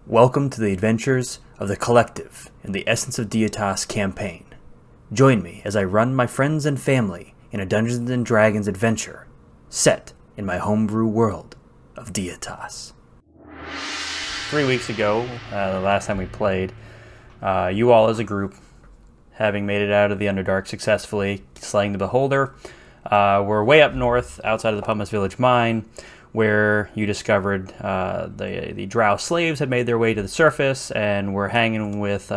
Welcome to the adventures of the Collective in the Essence of Deitas campaign. Join me as I run my friends and family in a Dungeons & Dragons adventure set in my homebrew world of Deitas. 3 weeks ago, the last time we played, you all as a group, having made it out of the Underdark successfully, slaying the Beholder, were way up north outside of the Pumice Village mine, where you discovered the drow slaves had made their way to the surface and were hanging with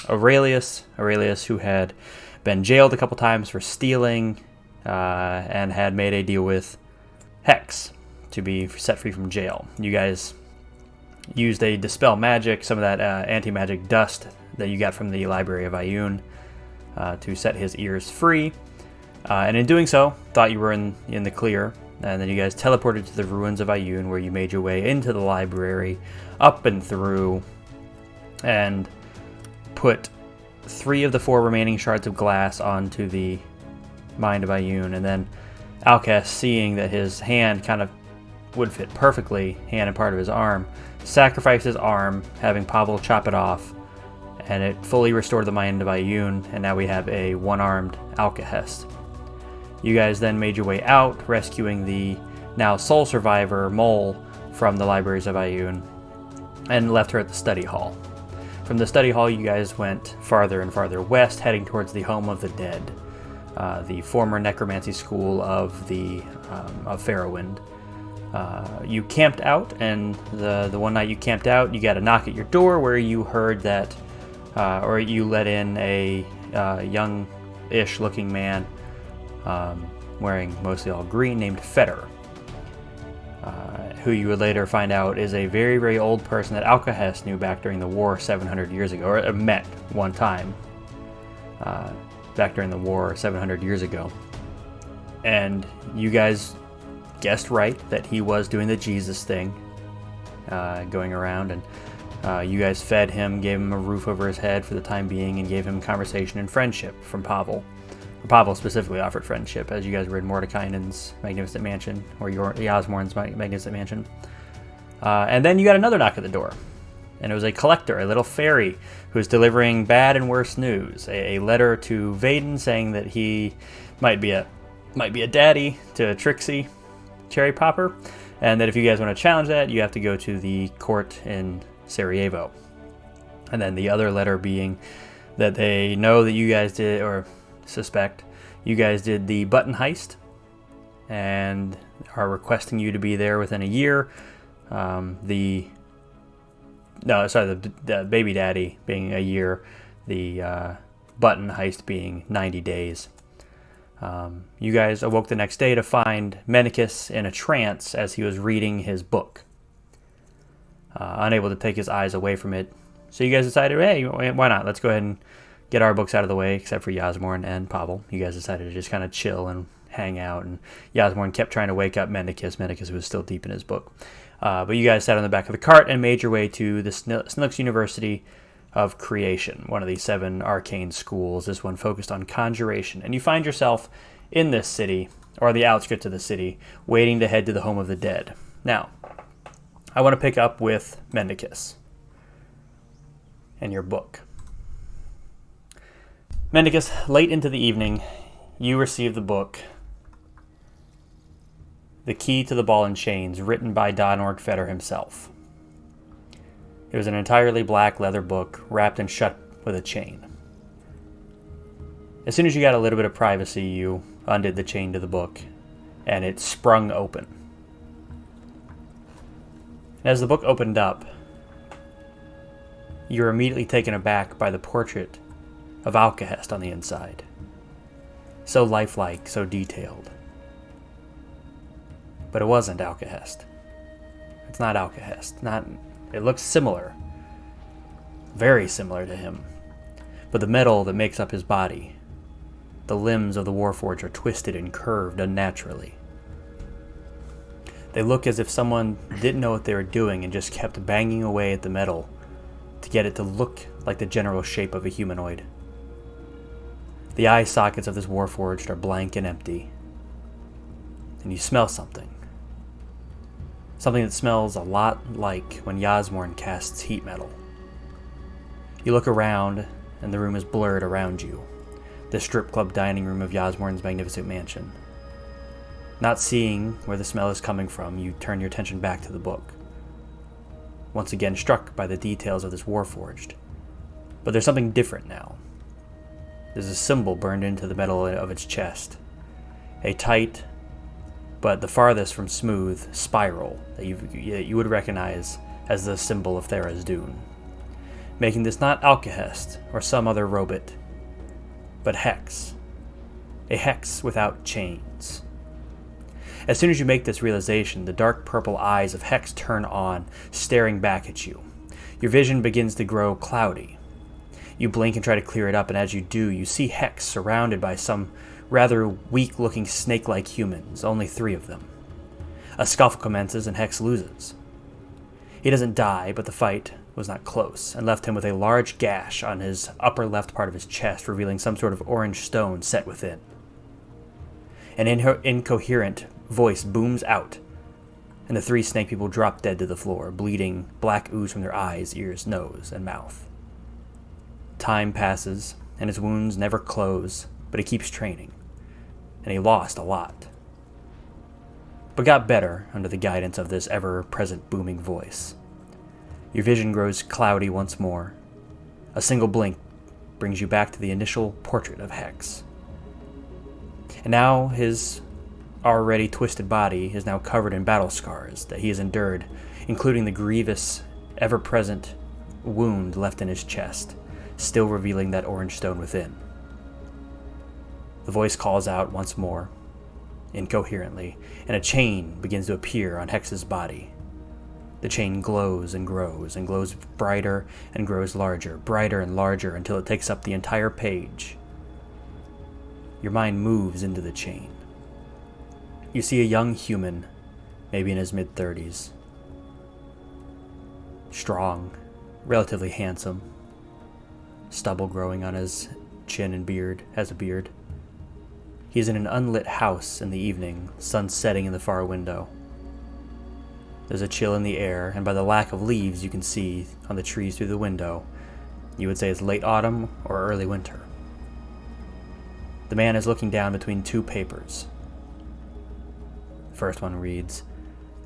Aurelius, who had been jailed a couple times for stealing and had made a deal with Hex to be set free from jail. You guys used a dispel magic, some of that anti-magic dust that you got from the Library of Ioun, to set his ears free. And in doing so, thought you were in the clear, and then you guys teleported to the ruins of Ioun, where you made your way into the library, up and through, and put 3 of the 4 remaining shards of glass onto the mind of Ioun, and then Alkahest, seeing that his hand kind of would fit perfectly, hand and part of his arm, sacrificed his arm, having Pavel chop it off, and it fully restored the mind of Ioun, and now we have a one-armed Alkahest. You guys then made your way out, rescuing the now sole survivor, Mole, from the libraries of Ioun, and left her at the study hall. From the study hall, you guys went farther and farther west, heading towards the home of the dead, the former necromancy school of Fairwind. You camped out, and the one night you camped out, you got a knock at your door where you heard that, or you let in a young-ish looking man, wearing mostly all green, named Fetter, who you would later find out is a very, very old person that Alkahest knew back during the war 700 years ago, or met one time back during the war 700 years ago. And you guys guessed right that he was doing the Jesus thing, going around, and you guys fed him, gave him a roof over his head for the time being, and gave him conversation and friendship from Pavel. Pavel specifically offered friendship as you guys were in Mordekainen's magnificent mansion, or Yasmorn's magnificent mansion. And then you got another knock at the door, and it was a collector, a little fairy, who was delivering bad and worse news. A letter to Vaden saying that he might be a daddy to Trixie Cherry Popper, and that if you guys want to challenge that, you have to go to the court in Sarajevo. And then the other letter being that they know that you guys did, or suspect you guys did, the button heist, and are requesting you to be there within a year. The baby daddy being a year, the button heist being 90 days. You guys awoke the next day to find Mendicus in a trance as he was reading his book, unable to take his eyes away from it. So you guys decided, hey, why not? Let's go ahead and get our books out of the way, except for Yasmorn and Pavel. You guys decided to just kind of chill and hang out, and Yasmorn kept trying to wake up Mendicus was still deep in his book. But you guys sat on the back of the cart and made your way to the Snooks University of Creation, one of the 7 arcane schools, this one focused on conjuration. And you find yourself in this city, or the outskirts of the city, waiting to head to the home of the dead. Now, I want to pick up with Mendicus and your book. Mendicus, late into the evening, you receive the book, The Key to the Ball and Chains, written by Donord Fetter himself. It was an entirely black leather book, wrapped and shut with a chain. As soon as you got a little bit of privacy, you undid the chain to the book, and it sprung open. And as the book opened up, you were immediately taken aback by the portrait of Alkahest on the inside. So lifelike, so detailed. But it wasn't Alkahest. It's not Alkahest. It looks similar. Very similar to him. But the metal that makes up his body, the limbs of the Warforged, are twisted and curved unnaturally. They look as if someone didn't know what they were doing and just kept banging away at the metal to get it to look like the general shape of a humanoid. The eye sockets of this Warforged are blank and empty. And you smell something. Something that smells a lot like when Yasmorn casts heat metal. You look around, and the room is blurred around you. The strip club dining room of Yasmorn's magnificent mansion. Not seeing where the smell is coming from, you turn your attention back to the book. Once again struck by the details of this Warforged. But there's something different now. There's a symbol burned into the metal of its chest. A tight, but the farthest from smooth, spiral that you would recognize as the symbol of Thera's Dune. Making this not Alkahest or some other robot, but Hex. A Hex without chains. As soon as you make this realization, the dark purple eyes of Hex turn on, staring back at you. Your vision begins to grow cloudy. You blink and try to clear it up, and as you do, you see Hex surrounded by some rather weak-looking snake-like humans, only 3 of them. A scuffle commences and Hex loses. He doesn't die, but the fight was not close, and left him with a large gash on his upper left part of his chest, revealing some sort of orange stone set within. An incoherent voice booms out, and the 3 snake people drop dead to the floor, bleeding black ooze from their eyes, ears, nose, and mouth. Time passes, and his wounds never close, but he keeps training, and he lost a lot, but got better under the guidance of this ever-present booming voice. Your vision grows cloudy once more. A single blink brings you back to the initial portrait of Hex. And now his already twisted body is now covered in battle scars that he has endured, including the grievous, ever-present wound left in his chest, still revealing that orange stone within. The voice calls out once more, incoherently, and a chain begins to appear on Hex's body. The chain glows and glows brighter and grows larger, brighter and larger, until it takes up the entire page. Your mind moves into the chain. You see a young human, maybe in his mid-30s. Strong, relatively handsome. Stubble growing on his chin and beard, has a beard. He is in an unlit house in the evening, sun setting in the far window. There's a chill in the air, and by the lack of leaves you can see on the trees through the window, you would say it's late autumn or early winter. The man is looking down between 2 papers. The first one reads,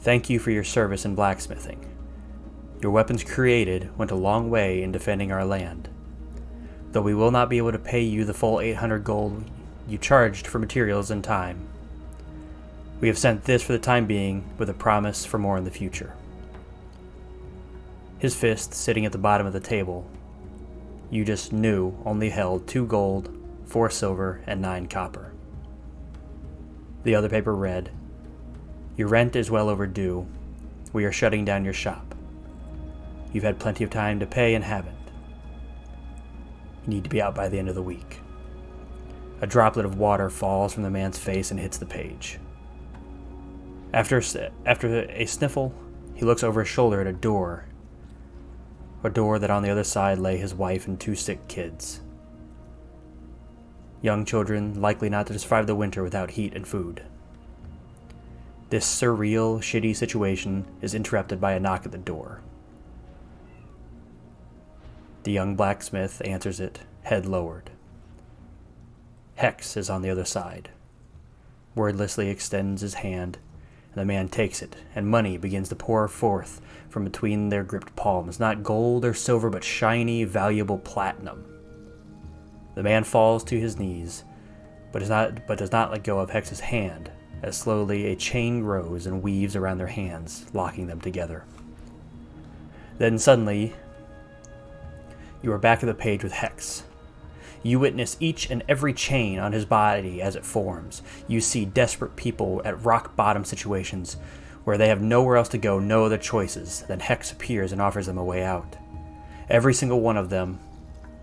"Thank you for your service in blacksmithing. Your weapons created went a long way in defending our land. Though we will not be able to pay you the full 800 gold you charged for materials and time. We have sent this for the time being, with a promise for more in the future." His fist sitting at the bottom of the table, you just knew only held 2 gold, 4 silver, and 9 copper. The other paper read, "Your rent is well overdue. We are shutting down your shop. You've had plenty of time to pay and haven't. You need to be out by the end of the week." A droplet of water falls from the man's face and hits the page. After a sniffle, he looks over his shoulder at a door that on the other side lay his wife and 2 sick kids. Young children likely not to survive the winter without heat and food. This surreal, shitty situation is interrupted by a knock at the door. The young blacksmith answers it, head lowered. Hex is on the other side. Wordlessly extends his hand, and the man takes it, and money begins to pour forth from between their gripped palms, not gold or silver, but shiny, valuable platinum. The man falls to his knees, but does not let go of Hex's hand, as slowly a chain grows and weaves around their hands, locking them together. Then suddenly, you are back at the page with Hex. You witness each and every chain on his body as it forms. You see desperate people at rock-bottom situations where they have nowhere else to go, no other choices. Then Hex appears and offers them a way out. Every single one of them,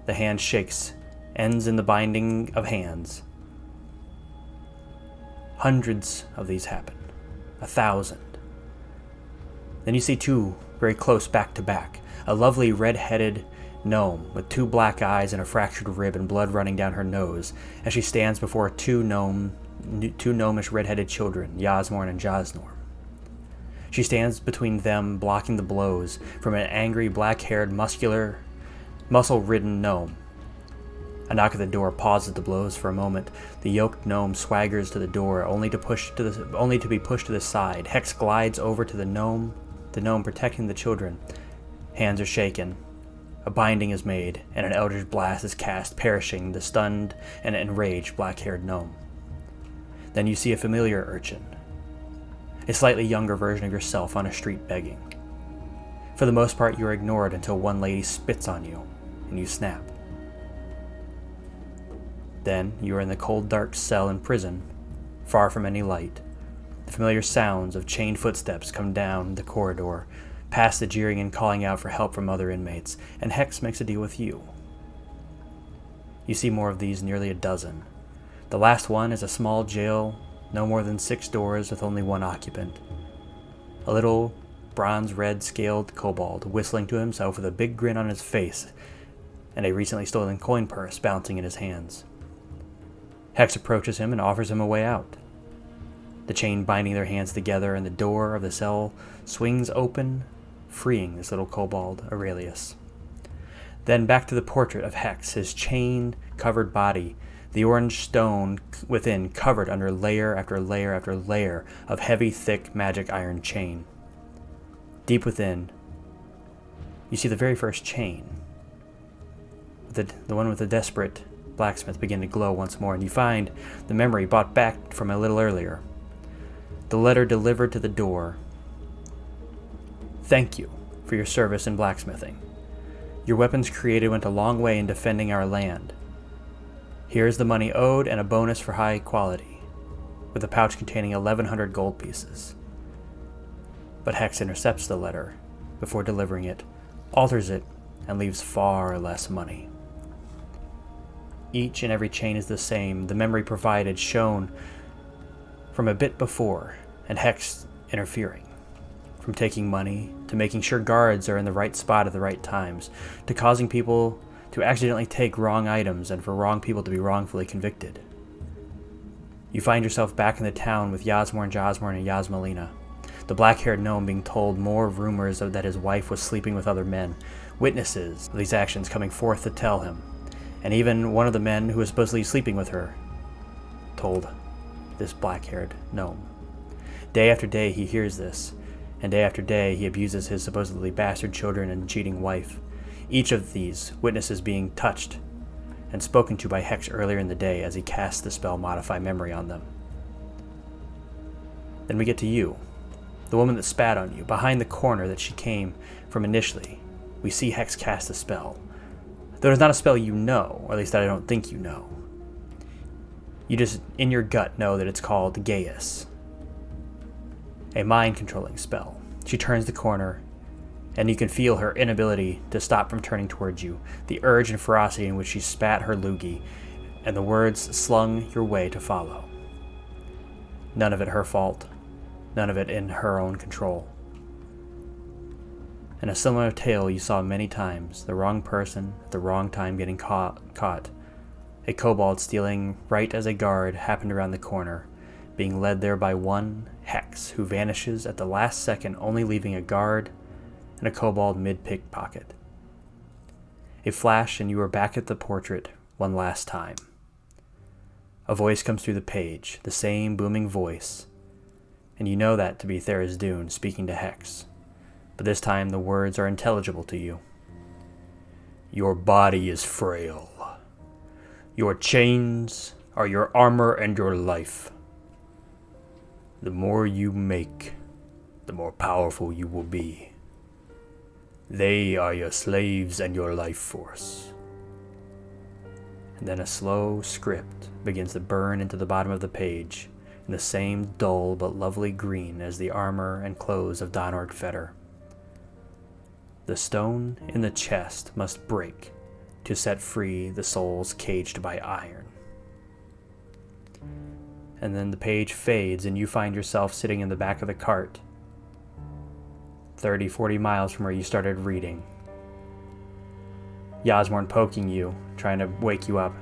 the hand shakes, ends in the binding of hands. Hundreds of these happen. 1,000. Then you see 2 very close back to back. A lovely red-headed gnome with 2 black eyes and a fractured rib and blood running down her nose as she stands before 2 gnomish red-headed children, Yasmorn and Jasnorm. She stands between them, blocking the blows from an angry, black-haired, muscle-ridden gnome. A knock at the door pauses the blows for a moment. The yoked gnome swaggers to the door, only to be pushed to the side. Hex glides over to the gnome protecting the children. Hands are shaken. A binding is made, and an eldritch blast is cast, perishing the stunned and enraged black-haired gnome. Then you see a familiar urchin, a slightly younger version of yourself on a street begging. For the most part, you are ignored until one lady spits on you, and you snap. Then you are in the cold, dark cell in prison, far from any light. The familiar sounds of chained footsteps come down the corridor, past the jeering and calling out for help from other inmates, and Hex makes a deal with you. You see more of these, nearly a dozen. The last one is a small jail, no more than 6 doors with only one occupant. A little bronze-red scaled kobold whistling to himself with a big grin on his face and a recently stolen coin purse bouncing in his hands. Hex approaches him and offers him a way out. The chain binding their hands together, and the door of the cell swings open, freeing this little kobold, Aurelius. Then back to the portrait of Hex, his chain-covered body, the orange stone within covered under layer after layer after layer of heavy, thick, magic iron chain. Deep within, you see the very first chain. The one with the desperate blacksmith begin to glow once more, and you find the memory brought back from a little earlier. The letter delivered to the door. Thank you for your service in blacksmithing. Your weapons created went a long way in defending our land. Here is the money owed and a bonus for high quality, with a pouch containing 1,100 gold pieces. But Hex intercepts the letter before delivering it, alters it, and leaves far less money. Each and every chain is the same, the memory provided shown from a bit before, and Hex interfering. From taking money, to making sure guards are in the right spot at the right times, to causing people to accidentally take wrong items and for wrong people to be wrongfully convicted. You find yourself back in the town with Yasmorn, Josmorn, and Yasmalina. The black-haired gnome being told more rumors that his wife was sleeping with other men, witnesses of these actions coming forth to tell him, and even one of the men who was supposedly sleeping with her told this black-haired gnome. Day after day he hears this, and day after day he abuses his supposedly bastard children and cheating wife, each of these witnesses being touched and spoken to by Hex earlier in the day as he casts the spell Modify Memory on them. Then we get to you, the woman that spat on you, behind the corner that she came from initially. We see Hex cast the spell, though it's not a spell you know, or at least that I don't think you know. You just, in your gut, know that it's called Gaius, a mind-controlling spell. She turns the corner, and you can feel her inability to stop from turning towards you, the urge and ferocity in which she spat her loogie, and the words slung your way to follow. None of it her fault, none of it in her own control. In a similar tale you saw many times, the wrong person at the wrong time getting caught. A kobold stealing right as a guard happened around the corner, being led there by one Hex, who vanishes at the last second, only leaving a guard and a kobold mid-pickpocket. A flash and you are back at the portrait one last time. A voice comes through the page, the same booming voice, and you know that to be Tharizdun speaking to Hex. But this time the words are intelligible to you. Your body is frail. Your chains are your armor and your life. The more you make, the more powerful you will be. They are your slaves and your life force. And then a slow script begins to burn into the bottom of the page in the same dull but lovely green as the armor and clothes of Donord Fetter. The stone in the chest must break to set free the souls caged by iron. And then the page fades and you find yourself sitting in the back of the cart, 30-40 miles from where you started reading. Yasmorn poking you, trying to wake you up.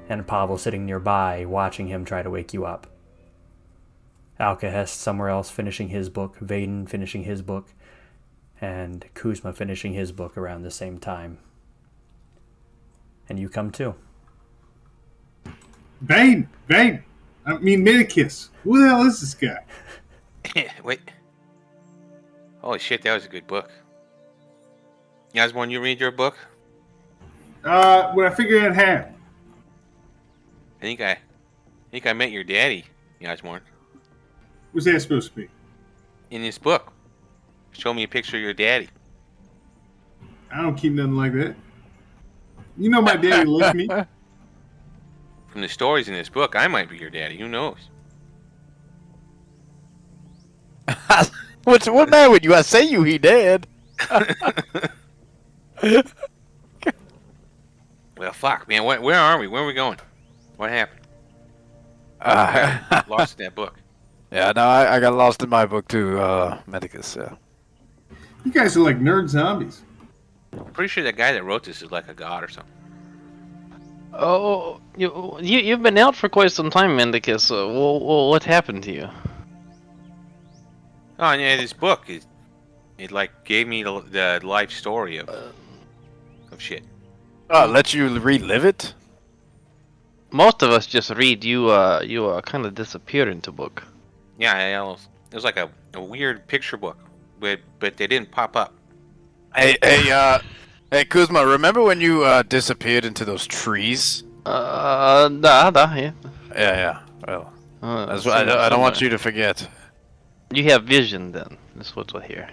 And Pavel sitting nearby, watching him try to wake you up. Alkahest somewhere else finishing his book, Vaden finishing his book, and Kuzma finishing his book around the same time. And you come too. Vaden! I mean, Mendicus. Who the hell is this guy? Wait. Holy shit, that was a good book. Yasmorn, you read your book? When I figured it had. I think I met your daddy, Yasmorn. What's that supposed to be? In this book. Show me a picture of your daddy. I don't keep nothing like that. You know my daddy left me. From the stories in this book, I might be your daddy. Who knows? What's matter with you? I say he dead. Well, fuck, man. Where are we? Where are we going? What happened? Lost in that book. Yeah, no, I got lost in my book too, Mendicus. Yeah. You guys are like nerd zombies. I'm pretty sure that guy that wrote this is like a god or something. Oh, you've been out for quite some time, Mendicus. What happened to you? Oh, yeah, this book it like gave me the life story of shit. Oh, let you relive it? Most of us just read. You kind of disappeared into book. Yeah, it was like a weird picture book, but they didn't pop up. Hey, Kuzma, remember when you disappeared into those trees? Yeah. Yeah. Well, that's what I don't want you to forget. You have vision, then. That's what I hear.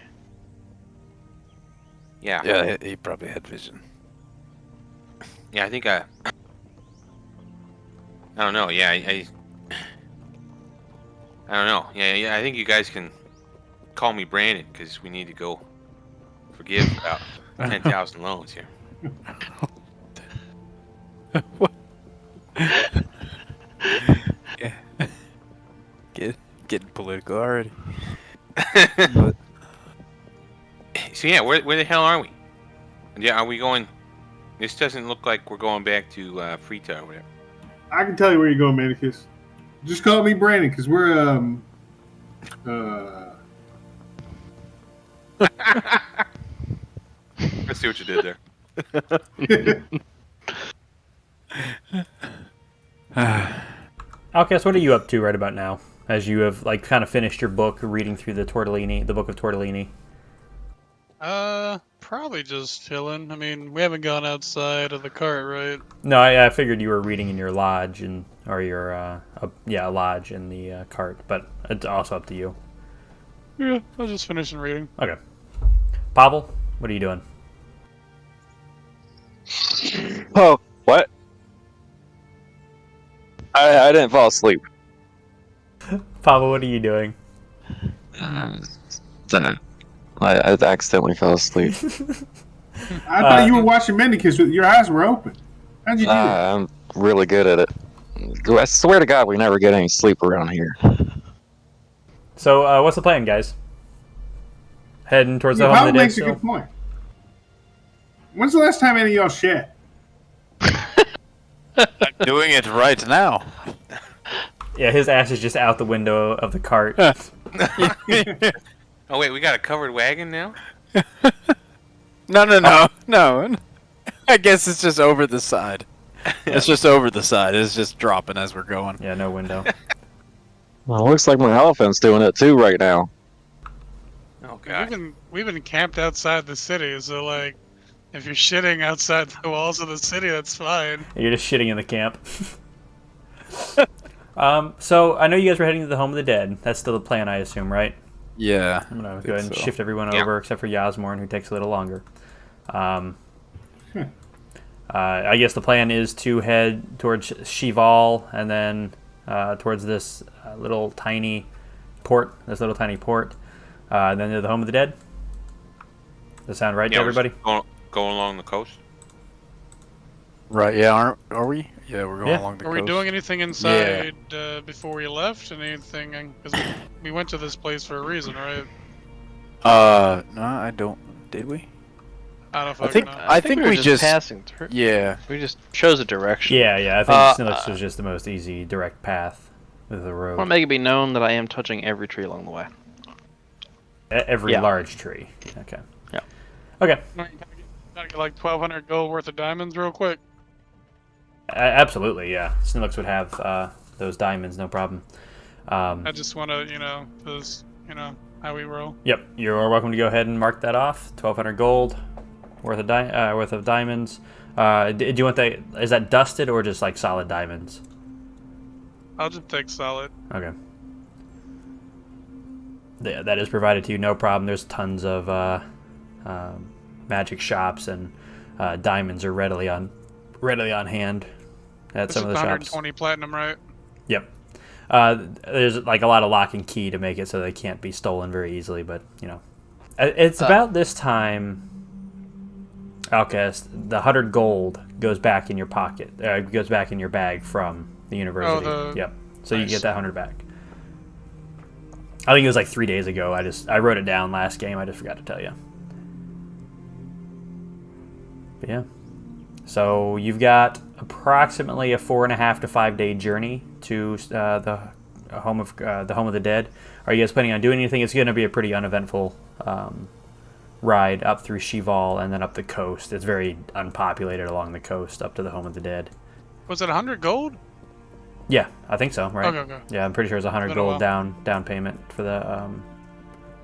Yeah. Yeah, he probably had vision. Yeah, I think I don't know. Yeah, I don't know. Yeah, I think you guys can call me Brandon because we need to go forgive about 10,000 loans here. Yeah. Getting political already. So yeah, where the hell are we? Yeah, are we going? This doesn't look like we're going back to Frita or whatever. I can tell you where you're going, Mendicus. Just call me Brandon, because we're I see what you did there. Alkahest, what are you up to right about now? As you have like kind of finished your book, reading through the book of Tortellini. Probably just chilling. I mean, we haven't gone outside of the cart, right? No, I figured you were reading in your lodge or your lodge in the cart, but it's also up to you. Yeah, I was just finishing reading. Okay, Pavel, what are you doing? Oh, what? I didn't fall asleep. Pavel, what are you doing? I accidentally fell asleep. I thought you were watching Mendicus with your eyes were open. How'd you do that? I'm really good at it. I swear to God, we never get any sleep around here. So, what's the plan, guys? Heading towards the home of Pavel the dead makes a still? good point. When's the last time any of y'all shat? I'm doing it right now. Yeah, his ass is just out the window of the cart. Oh wait, we got a covered wagon now? No. I guess it's just over the side. It's just over the side. It's just dropping as we're going. Yeah, no window. Well, it looks like my elephant's doing it too right now. Oh god. We've been camped outside the city, so like, if you're shitting outside the walls of the city, that's fine. You're just shitting in the camp. So I know you guys were heading to the home of the dead. That's still the plan, I assume, right? Yeah. I'm gonna go ahead and shift everyone over except for Yasmorn, who takes a little longer. I guess the plan is to head towards Shival and then towards this little tiny port. Then to the home of the dead. Does that sound right to everybody? Going along the coast. Right, yeah, are we? Yeah, we're going along the coast. Are we doing anything inside before we left? Anything? Because we went to this place for a reason, right? No, I don't. Did we? I don't I fucking think know. I think we just passing through. Yeah. We just chose a direction. Yeah, I think this is just the most easy direct path. with the I road. want to make it be known that I am touching every tree along the way. Every Yeah. large tree. Okay. Yeah. Okay. Gotta get like 1,200 gold worth of diamonds real quick. Absolutely, yeah. Snillix would have those diamonds, no problem. I just want to, because, how we roll. Yep, you're welcome to go ahead and mark that off. 1,200 gold worth of diamonds. Do you want that? Is that dusted or just like solid diamonds? I'll just take solid. Okay. Yeah, that is provided to you, no problem. There's tons of magic shops, and diamonds are readily on hand at This some is of the shops. 120 platinum, right? Yep. There's like a lot of lock and key to make it so they can't be stolen very easily, but it's about this time, Alkahest, the 100 gold goes back in your pocket. Goes back in your bag from the university. Yep. So you get that 100 back. I think it was like 3 days ago. I wrote it down last game. I just forgot to tell you. But yeah. So you've got approximately a 4.5 to 5 day journey to the home of the dead. Are you guys planning on doing anything? It's going to be a pretty uneventful ride up through Shival and then up the coast. It's very unpopulated along the coast up to the home of the dead. Was it 100 gold? Yeah, I think so. Right? Okay. Yeah, I'm pretty sure it's 100 Been a gold while. down payment for the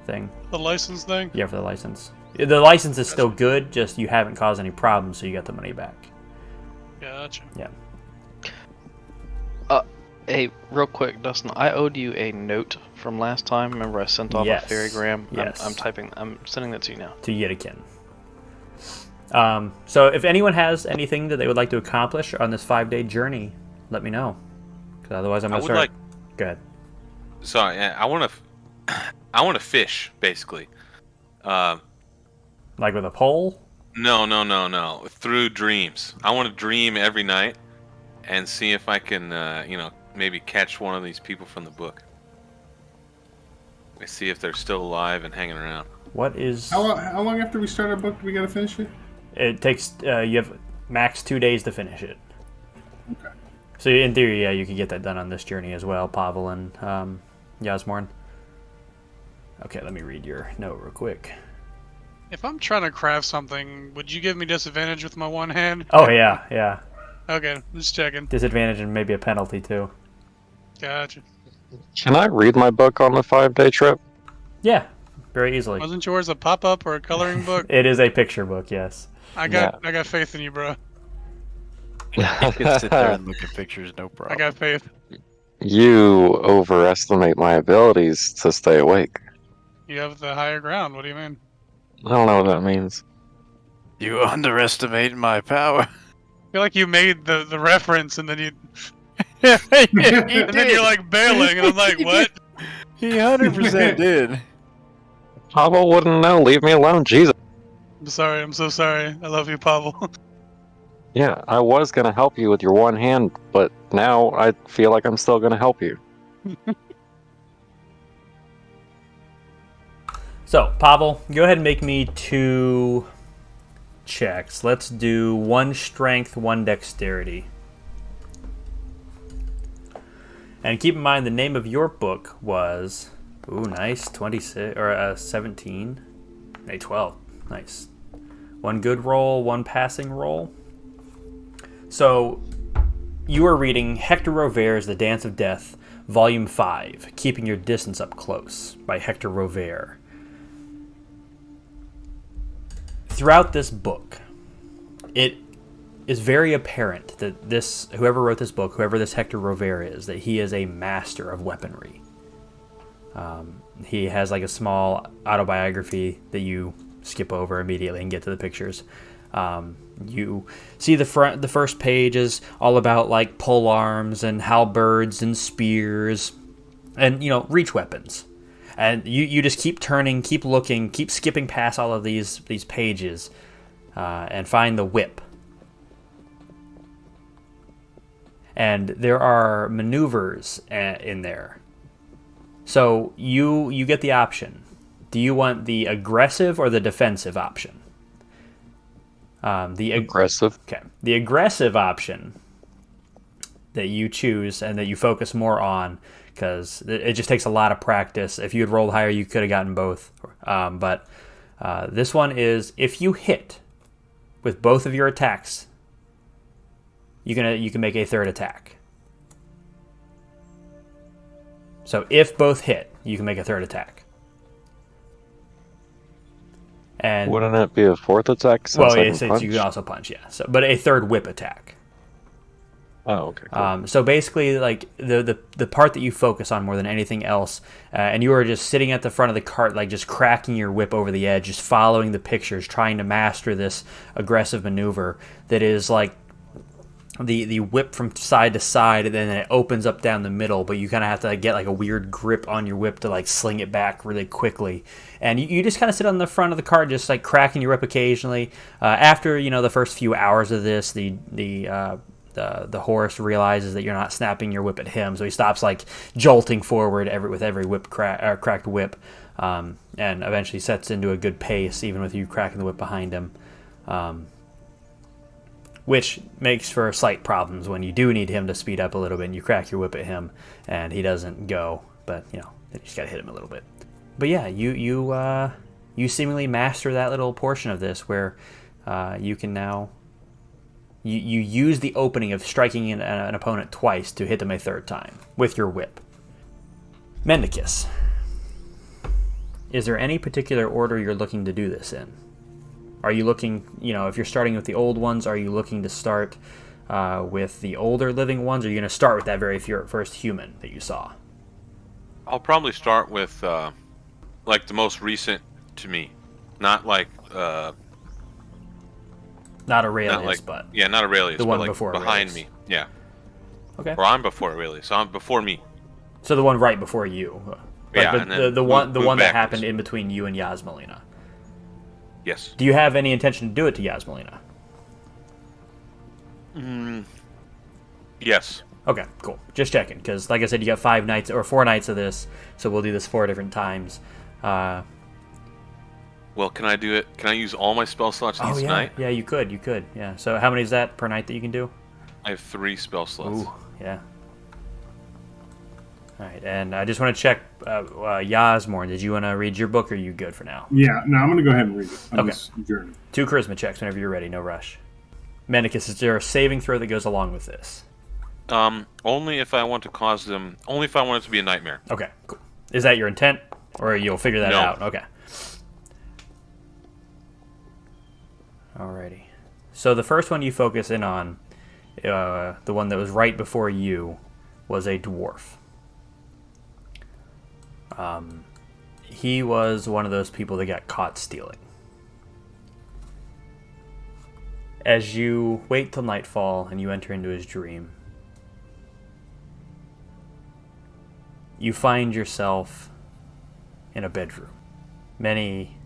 thing. The license thing? Yeah, for the license. The license is still good, just you haven't caused any problems, so you got the money back. Gotcha. Yeah. Hey, real quick, Dustin, I owed you a note from last time. Remember I sent off Yes. a fairygram? Yes. I'm sending that to you now. To Yetikin. So if anyone has anything that they would like to accomplish on this 5-day journey, let me know. Because otherwise I'm going to start... Go ahead. Sorry, I want to fish basically. Like with a pole? No. Through dreams. I want to dream every night and see if I can, maybe catch one of these people from the book. See if they're still alive and hanging around. What is... How long after we start our book do we gotta finish it? It takes... you have max 2 days to finish it. Okay. So in theory, yeah, you could get that done on this journey as well, Pavel and Yasmorn. Okay, let me read your note real quick. If I'm trying to craft something, would you give me disadvantage with my one hand? Oh, yeah. Okay, just checking. Disadvantage and maybe a penalty, too. Gotcha. Can I read my book on the 5-day trip? Yeah, very easily. Wasn't yours a pop-up or a coloring book? It is a picture book, yes. I got faith in you, bro. You can sit there and look at pictures, no problem. I got faith. You overestimate my abilities to stay awake. You have the higher ground. What do you mean? I don't know what that means. You underestimate my power. I feel like you made the reference and then you He and then you're like bailing and I'm like, what? He 100% did. Pavel wouldn't know. Leave me alone. Jesus. I'm sorry. I'm so sorry. I love you, Pavel. Yeah, I was going to help you with your one hand, but now I feel like I'm still going to help you. So, Pavel, go ahead and make me 2 checks. Let's do 1 strength, 1 dexterity. And keep in mind the name of your book was... Ooh, nice. 26 or 17. A 12. Nice. 1 good roll, 1 passing roll. So, you are reading Hector Rovere's The Dance of Death, Volume 5, Keeping Your Distance Up Close, by Hector Rovere. Throughout this book, it is very apparent that whoever wrote this book, whoever this Hector Rovere is, that he is a master of weaponry. He has like a small autobiography that you skip over immediately and get to the pictures. You see the first page is all about like pole arms and halberds and spears and reach weapons. And you just keep turning, keep looking, keep skipping past all of these pages and find the whip. And there are maneuvers in there. So you get the option. Do you want the aggressive or the defensive option? Aggressive. Okay. The aggressive option that you choose and that you focus more on, because it just takes a lot of practice. If you had rolled higher, you could have gotten both. But this one is, if you hit with both of your attacks, you can make a third attack. So if both hit, you can make a third attack. And Wouldn't it be a fourth attack? well, Since I can you punch? can also punch, yeah. So, but a third whip attack. Oh, okay. Cool. So basically, like the part that you focus on more than anything else, and you are just sitting at the front of the cart, like just cracking your whip over the edge, just following the pictures, trying to master this aggressive maneuver that is like the whip from side to side, and then it opens up down the middle, but you kind of have to like, get like a weird grip on your whip to like sling it back really quickly. And you just kind of sit on the front of the cart, just like cracking your whip occasionally. After the first few hours of this, the horse realizes that you're not snapping your whip at him, so he stops like jolting forward with every whip cracked whip, and eventually sets into a good pace, even with you cracking the whip behind him, which makes for slight problems when you do need him to speed up a little bit and you crack your whip at him and he doesn't go, but then you just gotta hit him a little bit. But yeah, you seemingly master that little portion of this where you can now You use the opening of striking an opponent twice to hit them a third time with your whip. Mendicus, is there any particular order you're looking to do this in? Are you looking, if you're starting with the old ones, are you looking to start with the older living ones, or are you going to start with that very first human that you saw? I'll probably start with like the most recent to me, not like not Aurelius, but yeah, not Aurelius, the one but like before behind Aurelius. me. Yeah. Okay. Or I'm before Aurelius, so I'm before me. So the one right before you. Yeah, But and then the one move that backwards. happened in between you and Yasmalina. Yes. Do you have any intention to do it to Yasmalina? Yes. Okay, cool. Just checking, because like I said, you got 4 nights of this, so we'll do this 4 different times. Well, can I do it? Can I use all my spell slots each night? Yeah, you could. Yeah. So how many is that per night that you can do? I have 3 spell slots. Ooh, yeah. All right, and I just want to check, Yasmorn, did you want to read your book, or are you good for now? Yeah, no, I'm going to go ahead and read it on Okay. this journey. 2 charisma checks whenever you're ready, no rush. Mendicus, is there a saving throw that goes along with this? Only if I want to cause them. Only if I want it to be a nightmare. Okay, cool. Is that your intent, or you'll figure that No. out? Okay. Alrighty. So the first one you focus in on, the one that was right before you, was a dwarf. He was one of those people that got caught stealing. As you wait till nightfall and you enter into his dream, you find yourself in a bedroom. Many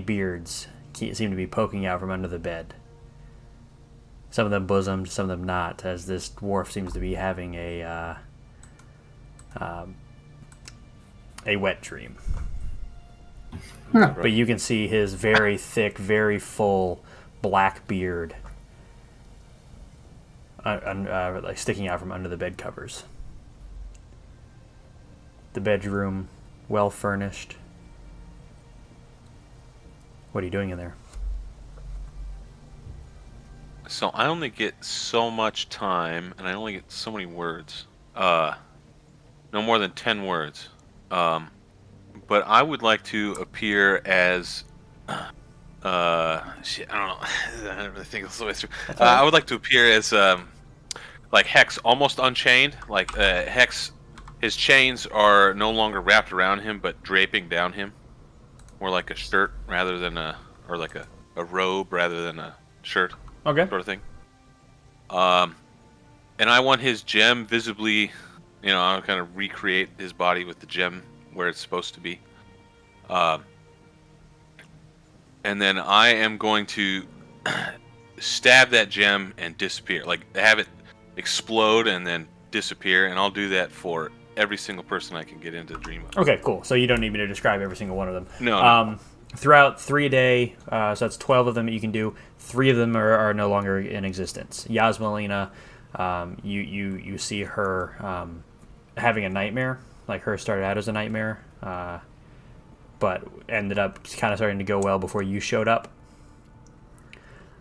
beards seem to be poking out from under the bed. Some of them bosomed, some of them not, as this dwarf seems to be having a wet dream. But you can see his very thick, very full black beard like sticking out from under the bed covers. The bedroom, well furnished. What are you doing in there? So I only get so much time, and I only get so many words. No more than 10 words. But I would like to appear as. Shit, I don't know. I don't really think this the way through. I would like to appear as like Hex, almost unchained. Like Hex, his chains are no longer wrapped around him, but draping down him, more like a shirt rather than or like a robe rather than a shirt. Okay. Sort of thing. And I want his gem visibly, I'll kind of recreate his body with the gem where it's supposed to be. And then I am going to stab that gem and disappear. Like, have it explode and then disappear, and I'll do that for every single person I can get into the dream of. Okay, cool. So you don't need me to describe every single one of them. No. Throughout 3 a day, so that's 12 of them that you can do. 3 of them are no longer in existence. Yasmalina, You see her having a nightmare. Like, her started out as a nightmare, but ended up kind of starting to go well before you showed up.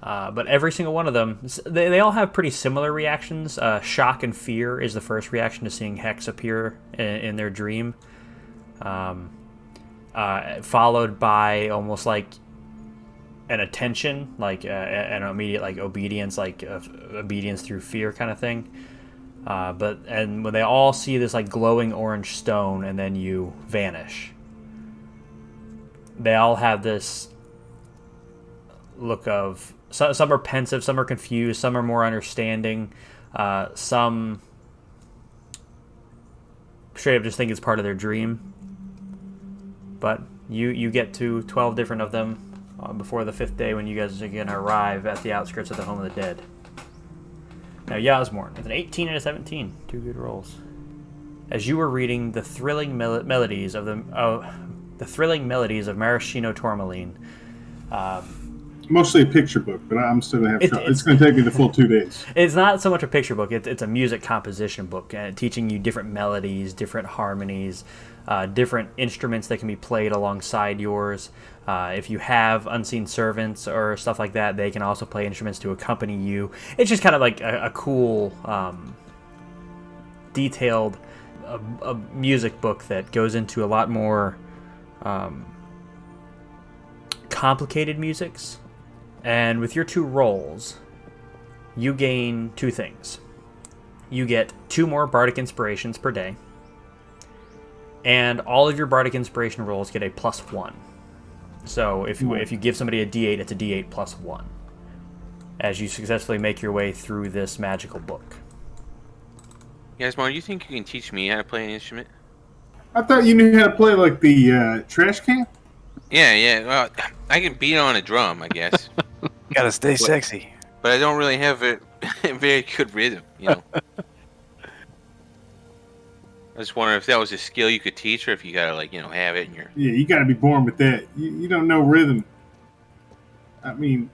But every single one of them, they all have pretty similar reactions. Shock and fear is the first reaction to seeing Hex appear in their dream, followed by almost like an attention, like an immediate like obedience, like obedience through fear kind of thing. And when they all see this like glowing orange stone and then you vanish, they all have this look of, some are pensive, some are confused, some are more understanding, some straight up just think it's part of their dream. But you get to 12 different of them before the 5th day, when you guys are going to arrive at the outskirts of the home of the dead. Now, Yasmorn, with an 18 and a 17, 2 good rolls. As you were reading the thrilling melodies of Maraschino Tourmaline, mostly a picture book, but I'm still gonna have trouble. It's gonna take me the full 2 days. It's not so much a picture book; it's a music composition book, teaching you different melodies, different harmonies, different instruments that can be played alongside yours. If you have unseen servants or stuff like that, they can also play instruments to accompany you. It's just kind of like a cool, detailed a music book that goes into a lot more complicated musics. And with your 2 rolls, you gain 2 things. You get 2 more bardic inspirations per day, and all of your bardic inspiration rolls get a +1. So if you give somebody a D8, it's a D8 +1, as you successfully make your way through this magical book. Yasmar, you think you can teach me how to play an instrument? I thought you knew how to play like the trash can. Yeah. Well, I can beat on a drum, I guess. Gotta stay sexy. But I don't really have a very good rhythm, you know. I was wondering if that was a skill you could teach, or if you gotta, like, have it in your... Yeah, you gotta be born with that. You don't know rhythm. I mean,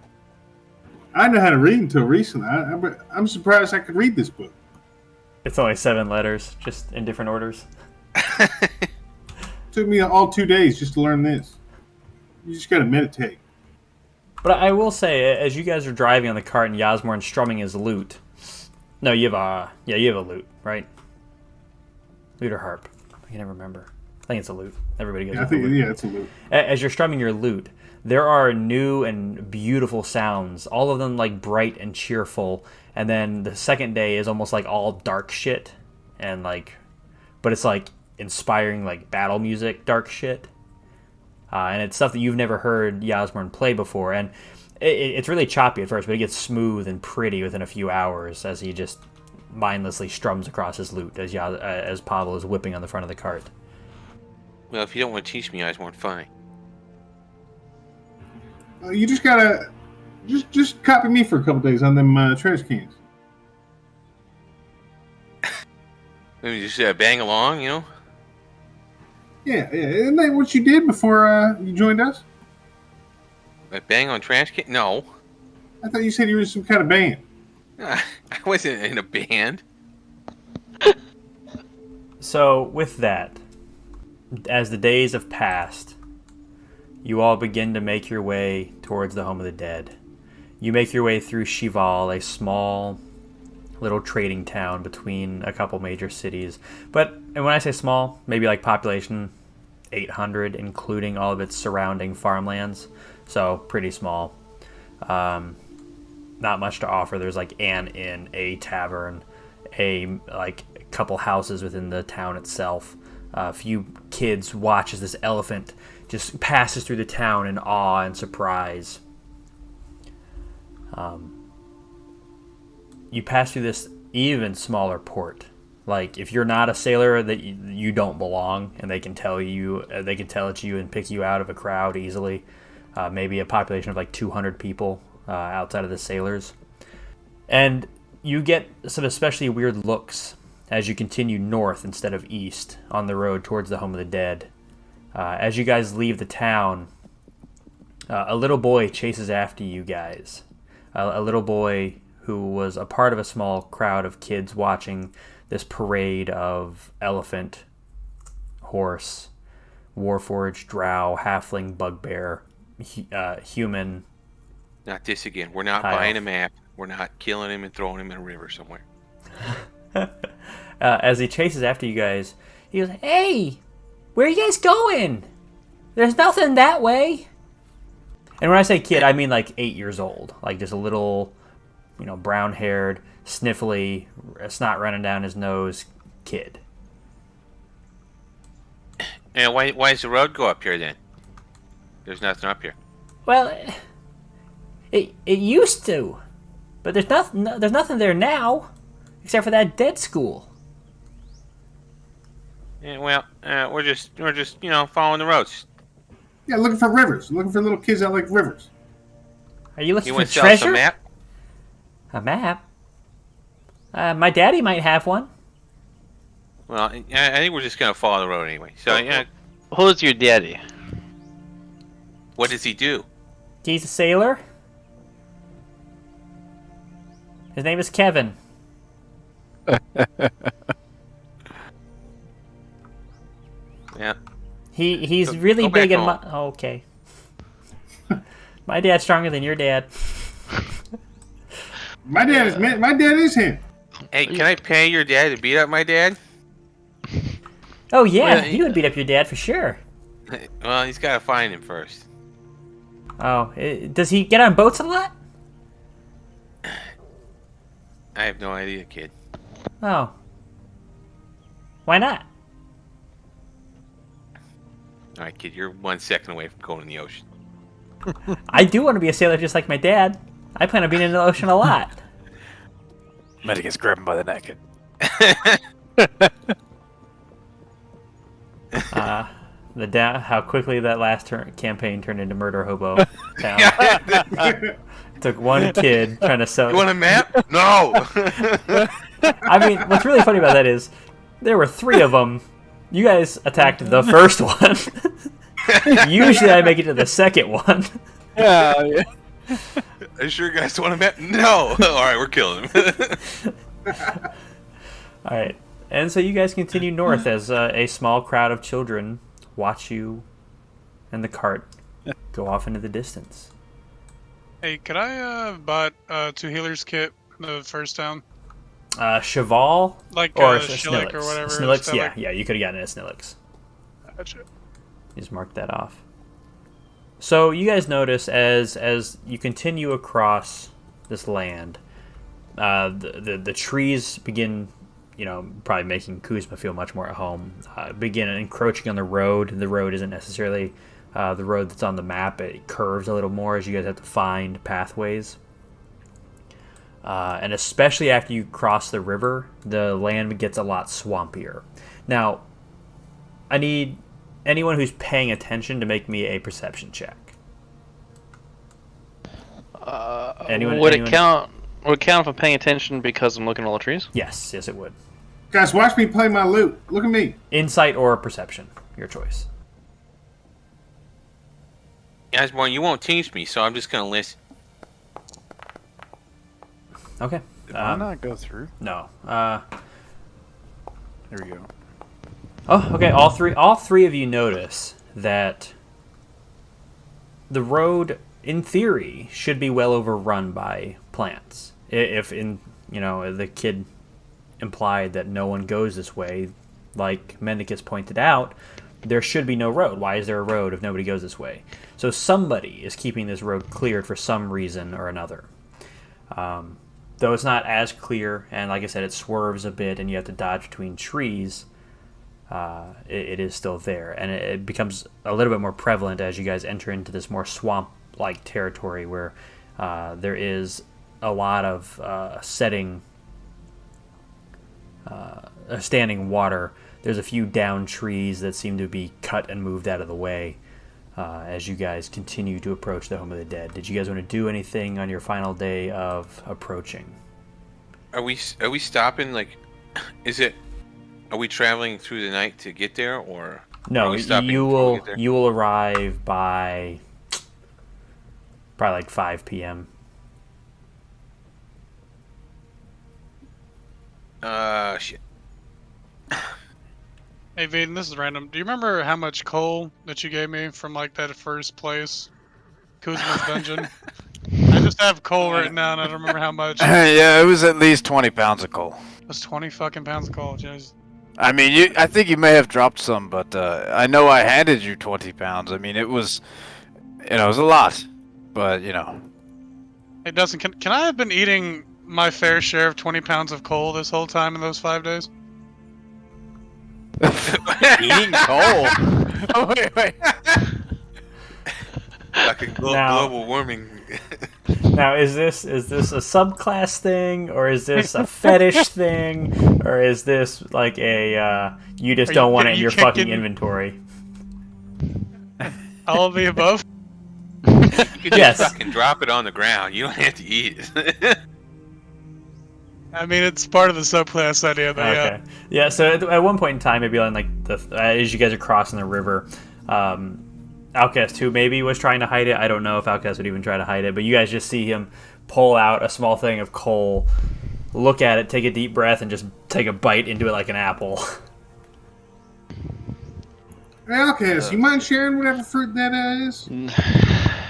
I know how to read until recently. I'm surprised I could read this book. It's only 7 letters, just in different orders. Took me all 2 days just to learn this. You just gotta meditate. But I will say, as you guys are driving on the cart and Yasmorn strumming his lute... No, you have a lute, right? Lute or harp? I can never remember. I think it's a lute. Everybody goes with a lute. Yeah, it's a lute. As you're strumming your lute, there are new and beautiful sounds, all of them like bright and cheerful. And then the second day is almost like all dark shit, and like, but it's like inspiring like battle music, dark shit. And it's stuff that you've never heard Yasmorn play before, and it's really choppy at first, but it gets smooth and pretty within a few hours as he just mindlessly strums across his lute as Pavel is whipping on the front of the cart. Well, if you don't want to teach me, Yasmar, fine. You just gotta just copy me for a couple days on them trash cans. Maybe just bang along, Yeah. Isn't that what you did before you joined us? Like bang on trash can? No. I thought you said you were in some kind of band. I wasn't in a band. So, with that, as the days have passed, you all begin to make your way towards the home of the dead. You make your way through Shival, a small little trading town between a couple major cities. And when I say small, maybe like population 800, including all of its surrounding farmlands. So, pretty small. Not much to offer. There's like an inn, a tavern, a couple houses within the town itself. A few kids watch as this elephant just passes through the town in awe and surprise. You pass through this even smaller port. Like, if you're not a sailor, that you don't belong, and they can tell it to you and pick you out of a crowd easily. Maybe a population of like 200 people outside of the sailors. And you get some especially weird looks as you continue north instead of east on the road towards the home of the dead. As you guys leave the town, a little boy chases after you guys. A little boy who was a part of a small crowd of kids watching this parade of elephant, horse, warforged, drow, halfling, bugbear, human. Not this again. We're not buying a map. We're not killing him and throwing him in a river somewhere. As he chases after you guys, he goes, "Hey, where are you guys going? There's nothing that way." And when I say kid, I mean like 8 years old. Like just a little, brown-haired, sniffly, snot running down his nose kid. And why does the road go up here then? There's nothing up here. Well, it used to, but there's nothing there now, except for that dead school. Yeah, well, we're just following the roads. Yeah, looking for rivers. Looking for little kids that like rivers. Are you looking You for want to sell us treasure? a map? A map? My daddy might have one. Well, I think we're just gonna follow the road anyway. So yeah, Who's your daddy? what does he do? He's a sailor. His name is Kevin. Yeah. He's Go- really go back big and home. okay. My dad's stronger than your dad. My dad is him. Hey, can I pay your dad to beat up my dad? Oh yeah, Well, he would beat up your dad for sure. Well, he's got to find him first. Oh, does he get on boats a lot? I have no idea, kid. Oh. Why not? All right, kid, you're 1 second away from going in the ocean. I do want to be a sailor just like my dad. I plan on being in the ocean a lot. Mendicus grab him by the neck. How quickly that last campaign turned into Murder Hobo Town. Took one kid trying to sell. You want a map? No. I mean, what's really funny about that is there were 3 of them. You guys attacked the first one. Usually I make it to the second one. Yeah. Are you sure you guys want a map? No. All right, we're killing him. All right. And so you guys continue north as a small crowd of children watch you and the cart go off into the distance. Hey, could I bought 2 healers kit the first town? Cheval Like or Shillick or whatever. Snillix, Shillick. yeah, you could have gotten a Snillix. Gotcha. Just mark that off. So you guys notice as you continue across this land, the trees begin, probably making Kuzma feel much more at home. Begin encroaching on the road. The road isn't necessarily the road that's on the map. It curves a little more as you guys have to find pathways. And especially after you cross the river, the land gets a lot swampier. Now, I need anyone who's paying attention to make me a perception check. Would it count for paying attention because I'm looking at all the trees? Yes, it would. Guys, watch me play my lute. Look at me. Insight or perception, your choice. Asborn, you won't teach me, so I'm just gonna listen. Okay. Did I not go through? No. There we go. Oh, okay. All three of you notice that the road, in theory, should be well overrun by plants. If the kid implied that no one goes this way, like Mendicus pointed out, there should be no road. Why is there a road if nobody goes this way? So somebody is keeping this road cleared for some reason or another. Though it's not as clear, and like I said, it swerves a bit and you have to dodge between trees, it is still there. And it becomes a little bit more prevalent as you guys enter into this more swamp-like territory where there is a lot of standing water. There's a few down trees that seem to be cut and moved out of the way as you guys continue to approach the home of the dead. Did you guys want to do anything on your final day of approaching? Are we stopping? Like, are we traveling through the night to get there, or No, are we stopping you before we get there? will arrive by probably like 5 p.m. Shit. Hey, Vaden, this is random. Do you remember how much coal that you gave me from like that first place, Kuzma's dungeon? I just have coal written down. I don't remember how much. It Yeah, it was at least 20 pounds of coal. was 20 fucking pounds of coal. Jeez. I mean, I think you may have dropped some, but I know I handed you 20 pounds. I mean, it was, it was a lot, but Hey, Dustin, can I have been eating my fair share of 20 pounds of coal this whole time in those 5 days? eating coal. Oh, wait. Like a global warming. Now, is this a subclass thing, or is this a fetish thing, or is this like a you just don't want it in your fucking inventory? All of the above? You could Yes. just fucking drop it on the ground. You don't have to eat it. Uh, Uh, I mean, it's part of the subclass idea, but yeah. Okay. Yeah. So at one point in time, maybe on like as you guys are crossing the river, Alkahest, who maybe was trying to hide it. I don't know if Alkahest would even try to hide it, but you guys just see him pull out a small thing of coal, look at it, take a deep breath, and just take a bite into it like an apple. Hey, Alkahest, you mind sharing whatever fruit that is?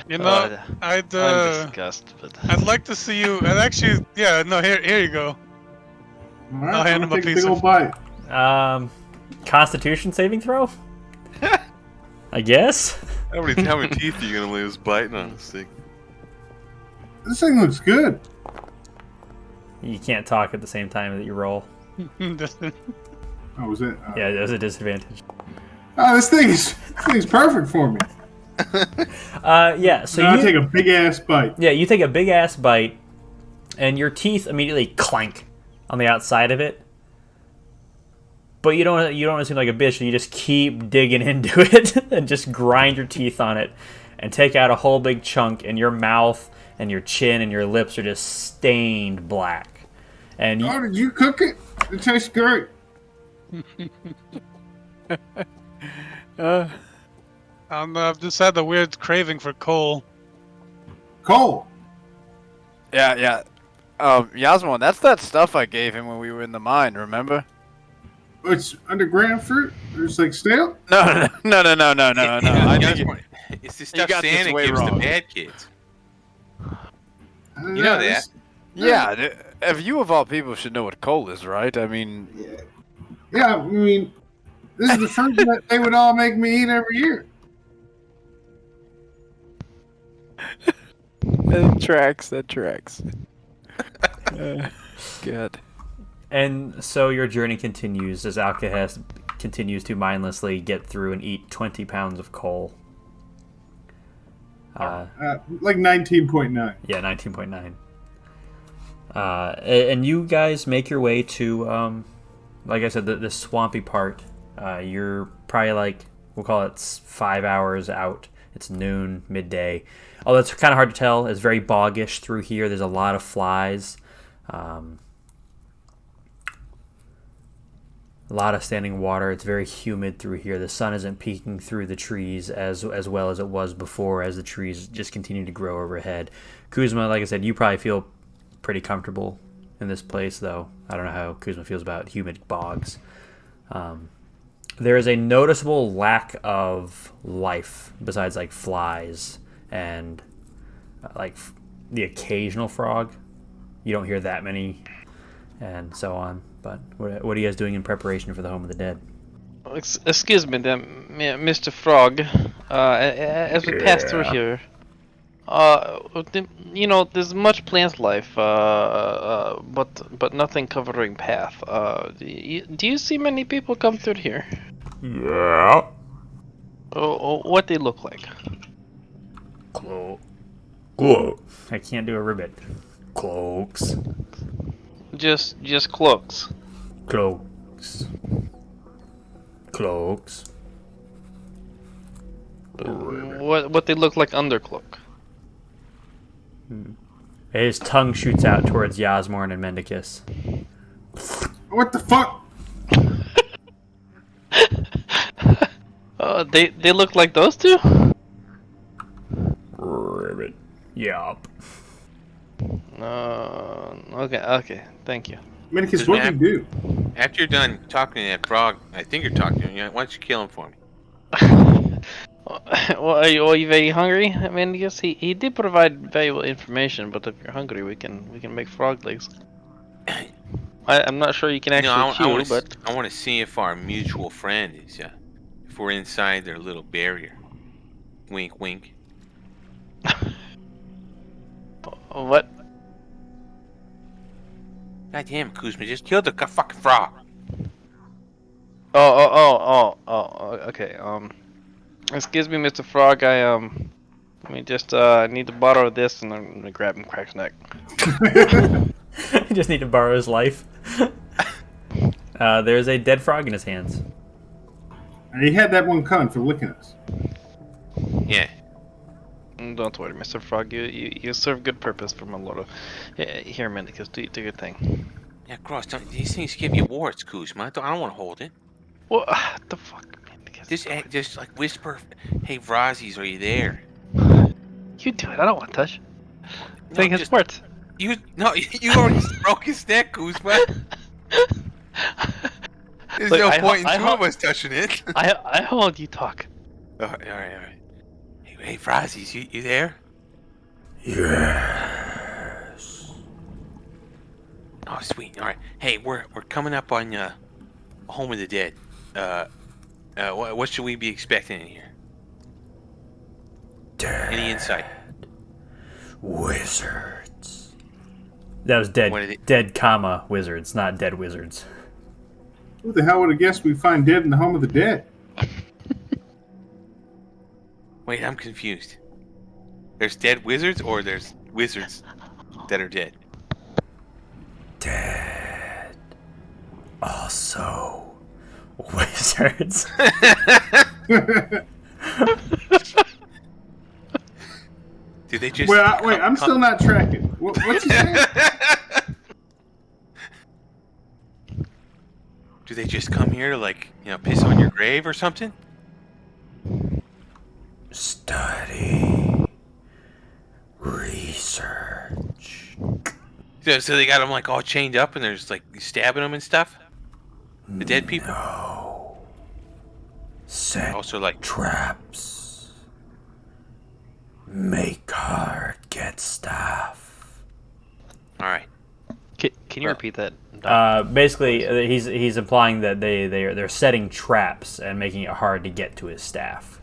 You know, I'm disgusted, but I'd like to see you. I'd actually, yeah, no, here you go. All right, I'll hand I'm him a gonna take piece big of- old bite. Constitution saving throw? I guess. how many teeth are you gonna lose biting on this thing? This thing looks good. You can't talk at the same time that you roll. Oh, was it? Yeah, there's a disadvantage. Oh, this thing's perfect for me. Yeah, so Now I you take a big ass bite. Yeah, you take a big ass bite, and your teeth immediately clank on the outside of it. But you don't seem like a bitch. You just keep digging into it and just grind your teeth on it, and take out a whole big chunk. And your mouth and your chin and your lips are just stained black. And Oh, did you cook it? It tastes great. I've just had the weird craving for coal. Coal. Yeah. Yasmin, that's that stuff I gave him when we were in the mine, remember? It's underground fruit. It's like stale. No. I think you, It's the you stuff got this Santa way gives to wrong. bad kids. I don't You know this- yeah, if you of all people should know what coal is, right? I mean, Yeah, I mean, this is the fruit that they would all make me eat every year. that tracks. Good. And so your journey continues as Alkahest continues to mindlessly get through and eat 20 pounds of coal. Like 19.9. Yeah, 19.9. And you guys make your way to, like I said, the swampy part. You're probably like, we'll call it 5 hours out. It's noon, midday. Oh, that's kind of hard to tell. It's very boggish through here. There's a lot of flies. A lot of standing water. It's very humid through here. The sun isn't peeking through the trees as well as it was before, as the trees just continue to grow overhead. Kuzma, like I said, you probably feel pretty comfortable in this place, though. I don't know how Kuzma feels about humid bogs. There is a noticeable lack of life besides like flies and like the occasional frog. You don't hear that many, and so on. But what are you guys doing in preparation for the home of the dead? excuse me, then, Mr. Frog. As we pass through here, there's much plant life, but nothing covering path. Do you see many people come through here? Yeah. What they look like? Cloak. I can't do a ribbit. Cloaks. Just cloaks. Cloaks. What they look like undercloak? His tongue shoots out towards Yasmorn and Mendicus. What the fuck? They look like those two? Ribbit. Yup. Okay, thank you. Mendicus, what do you do? After you're done talking to that frog, I think you're talking to him. Why don't you kill him for me? Well, are you very hungry? I mean, yes, he did provide valuable information, but if you're hungry, we can make frog legs. I'm not sure you can actually chew, but I want to see if our mutual friend is, if we're inside their little barrier. Wink, wink. What? God damn, Kuzma, just killed the fucking frog. Okay. Excuse me, Mr. Frog. Let me just need to borrow this, and I'm gonna grab him, crack his neck. You just need to borrow his life. There's a dead frog in his hands. And he had that one coming for licking us. Yeah. Don't worry, Mr. Frog. You serve good purpose for my lord. Here, Mendicus, do your thing. Yeah, Cross, these things give you warts, Kuzma. I don't want to hold it. What the fuck, Mendicus? Just like whisper, hey, Vrazis, are you there? You do it. I don't want to touch. No, Thing has warts. You already broke his neck, Kuzma. There's Look, no point in two of us touching it. I hold, you talk. All right. Hey, Vrazis, you there? Yes. Oh, sweet. All right. Hey, we're coming up on Home of the Dead. What should we be expecting in here? Dead. Any insight? Wizards. That was dead, comma, wizards, not dead wizards. Who the hell would have guessed we'd find dead in the Home of the Dead? Wait, I'm confused. There's dead wizards, or there's wizards that are dead? Dead. Also, wizards. Do they just? Wait, I'm still not tracking. What's he saying? Do they just come here to piss on your grave or something? Study. Research. So they got them all chained up and they're just stabbing them and stuff? The dead people? No. Set Also traps. Make hard, get stuff. Alright. Can you repeat that? Basically, he's implying that they're setting traps and making it hard to get to his staff.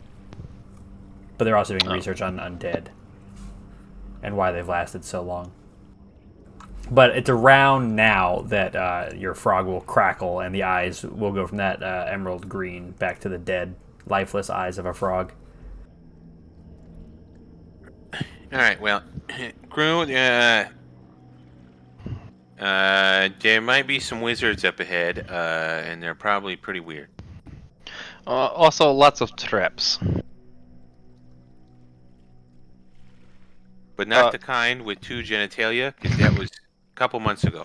But they're also doing research on undead and why they've lasted so long. But it's around now that your frog will crackle and the eyes will go from that emerald green back to the dead, lifeless eyes of a frog. Alright, well, crew, there might be some wizards up ahead, and they're probably pretty weird. Also, lots of traps. But not the kind with 2 genitalia, because that was a couple months ago.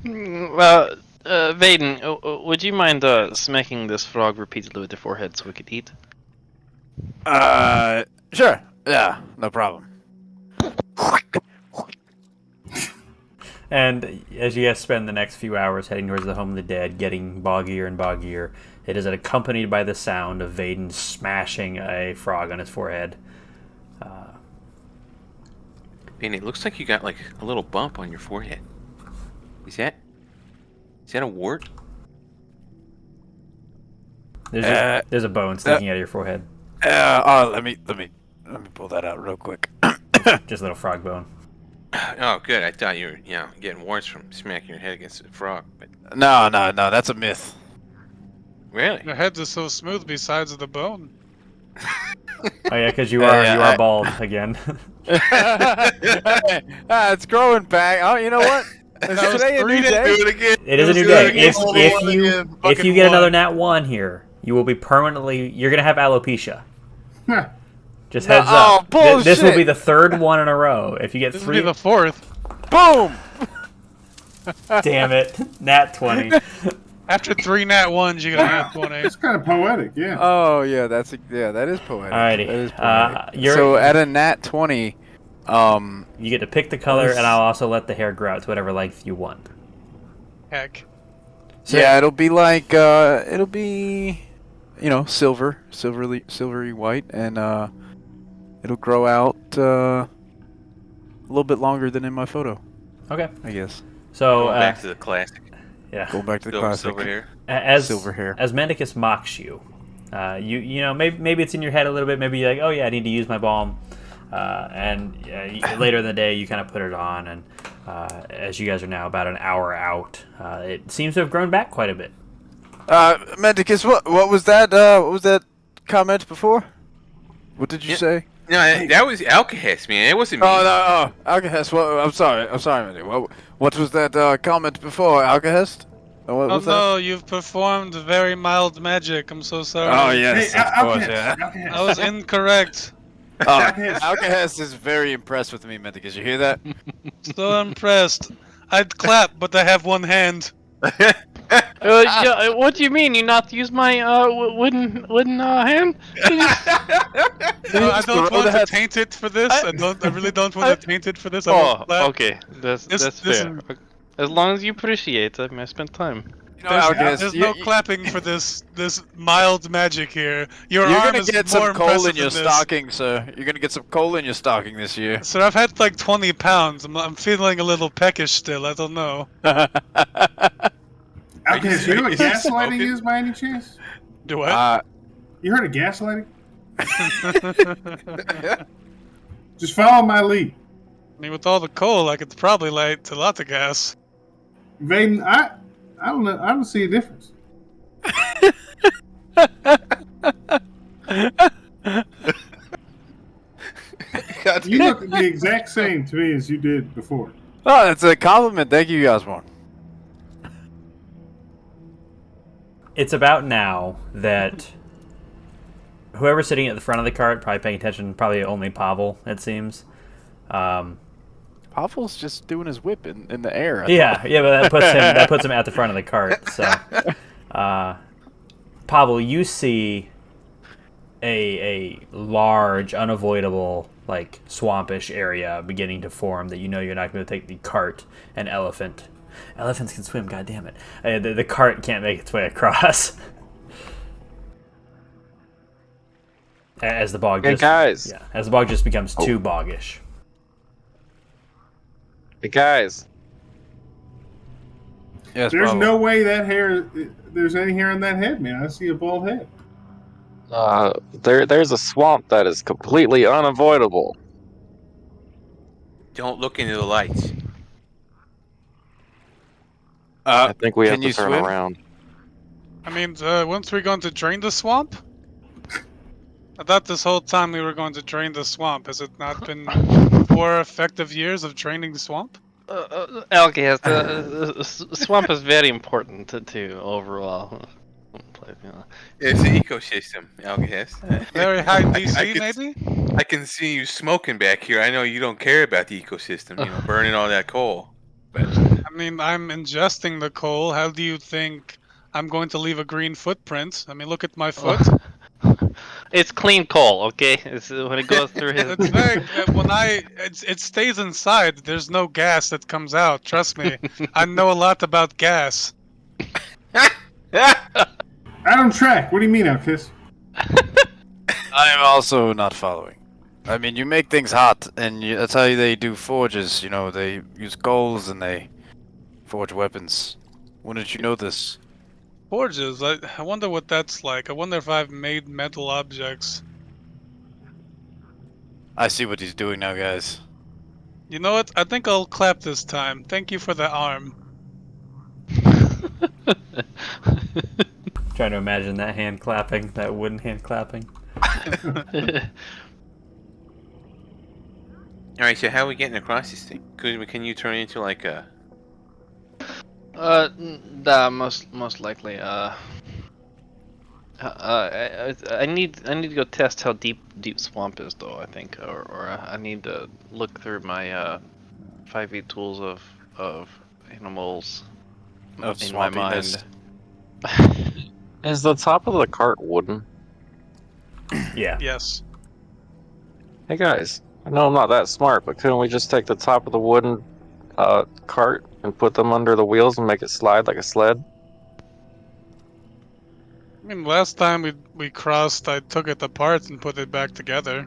Well, Vaden, would you mind smacking this frog repeatedly with your forehead so we could eat? Sure. Yeah, no problem. And as you guys spend the next few hours heading towards the home of the dead, getting boggier and boggier, it is accompanied by the sound of Vaden smashing a frog on his forehead. And it looks like you got a little bump on your forehead. Is that a wart? There's a bone sticking out of your forehead. Let me pull that out real quick. Just a little frog bone. Oh, good. I thought you were, getting warts from smacking your head against a frog. But No, that's a myth. really? Your heads are so smooth besides the bone. Oh yeah, because you are bald again. It's growing back. Oh, you know what? Is today a new day? Do it again. It is a new day. If you get another nat 1 here, you will be permanently. You're gonna have alopecia. Just heads up. Bullshit. This will be the 3rd one in a row. If you get This 3, will be the 4th. Boom! damn it, nat 20. After 3 nat 1s, you get a nat 20. It's kind of poetic, yeah. Oh yeah, that is poetic. Alrighty. That is poetic. You're- So at a nat 20, You get to pick the color, and I'll also let the hair grow out to whatever length you want. Heck. So, yeah, it'll be like silvery white, and it'll grow out a little bit longer than in my photo, Okay. I guess. So Going back to the classic. yeah. Going back to the classic. Silver hair. Silver hair. As Mendicus mocks you, you know maybe it's in your head a little bit. Maybe you're like, oh yeah, I need to use my balm, and later in the day you kind of put it on, and as you guys are now about an hour out, it seems to have grown back quite a bit. Mendicus, what was that? What was that comment before? What did you say? No, that was Alkahest, man. It wasn't me. Oh, Alkahest. Well, I'm sorry, Mendicus. What was that comment before, Alkahest? What Oh was that? no, you've performed very mild magic. I'm so sorry. Oh yes, Hey, of course, Alkahest, yeah. Alkahest. I was incorrect. Oh, Alkahest. Alkahest is very impressed with me, Mendicus. You hear that? So impressed. I'd clap, but I have one hand. Yeah, what do you mean? You not use my wooden hand? I don't want to taint it for this. I really don't want to taint it for this. I won't clap. Okay, that's This fair. As long as you appreciate it, I spent time. You know, Alkahest, There's no clapping for this mild magic here. Your You're arm gonna is get more some coal impressive in your than this. stocking, sir. You're gonna get some coal in your stocking this year. Sir, I've had like 20 pounds. I'm feeling a little peckish still. I don't know. Alkahest, you know what gaslighting smoking? is by any chance? Do what? You heard of gaslighting? Just follow my lead. I mean, with all the coal, I could probably light a lot of gas. Vaden, I don't know. I don't see a difference. You look the exact same to me as you did before. Oh, that's a compliment. Thank you, Osborne. It's about now that whoever's sitting at the front of the cart, probably paying attention, probably only Pavel, it seems. Pavel's just doing his whip in the air. Yeah, but that puts him at the front of the cart. So, Pavel, you see a large, unavoidable, like swampish area beginning to form that you know you're not going to take the cart and elephant. Elephants can swim, goddammit. The cart can't make its way across. As the bog Hey, just, guys. yeah, as the bog just becomes too boggish. Hey guys, Yes, There's Pavel. no way that hair. There's any hair on that head, man. I see a bald head. there's a swamp that is completely unavoidable. Don't look into the lights. I think we have can to you turn swim? around. I mean, once we're going to drain the swamp? I thought this whole time we were going to drain the swamp. Has it not been 4 effective years of draining the swamp? Alkahest, swamp is very important to overall. It's an ecosystem, Alkahest. Very high DC, I can- maybe? I can see you smoking back here. I know you don't care about the ecosystem, burning all that coal. But I mean, I'm ingesting the coal. How do you think I'm going to leave a green footprint? I mean, look at my foot. It's clean coal, okay? It's when it goes through his. It's very it stays inside. There's no gas that comes out. Trust me, I know a lot about gas. I don't track. What do you mean, Alkahest? I am also not following. I mean, you make things hot, and that's how they do forges. You know, they use coals and they forge weapons. When did you know this? Forges. I wonder what that's like. I wonder if I've made metal objects. I see what he's doing now, guys. You know what? I think I'll clap this time. Thank you for the arm. Trying to imagine that hand clapping, that wooden hand clapping. all right, so how are we getting across this thing? Can you turn it into like a? Most likely. I need to go test how deep swamp is though. I think, or I need to look through my 5e tools of animals Of in my mind. swampiness. Is the top of the cart wooden? Yeah. Yes. Hey guys, I know I'm not that smart, but couldn't we just take the top of the wooden cart and put them under the wheels and make it slide like a sled? I mean, last time we crossed, I took it apart and put it back together.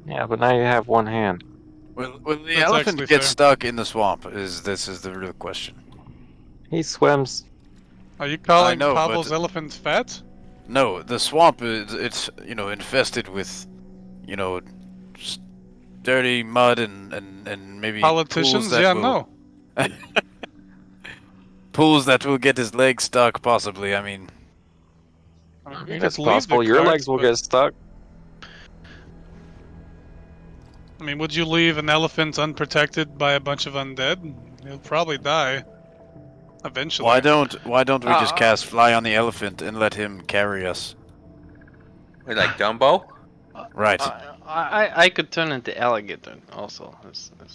Yeah, but now you have one hand. Will the That's elephant actually get fair. stuck in the swamp? This is the real question. He swims. Are you calling know, but- Pavel's elephant fat? No, the swamp it's infested with, just dirty mud and maybe Politicians? pools that Yeah, will, no. pools that will get his leg stuck. Possibly. I mean, I mean, we That's could leave possible. the Your cart, legs will but- get stuck. I mean, would you leave an elephant unprotected by a bunch of undead? He'll probably die. Eventually. why don't we just cast fly on the elephant and let him carry us? Wait, like Dumbo? Right. I could turn into alligator also. That's the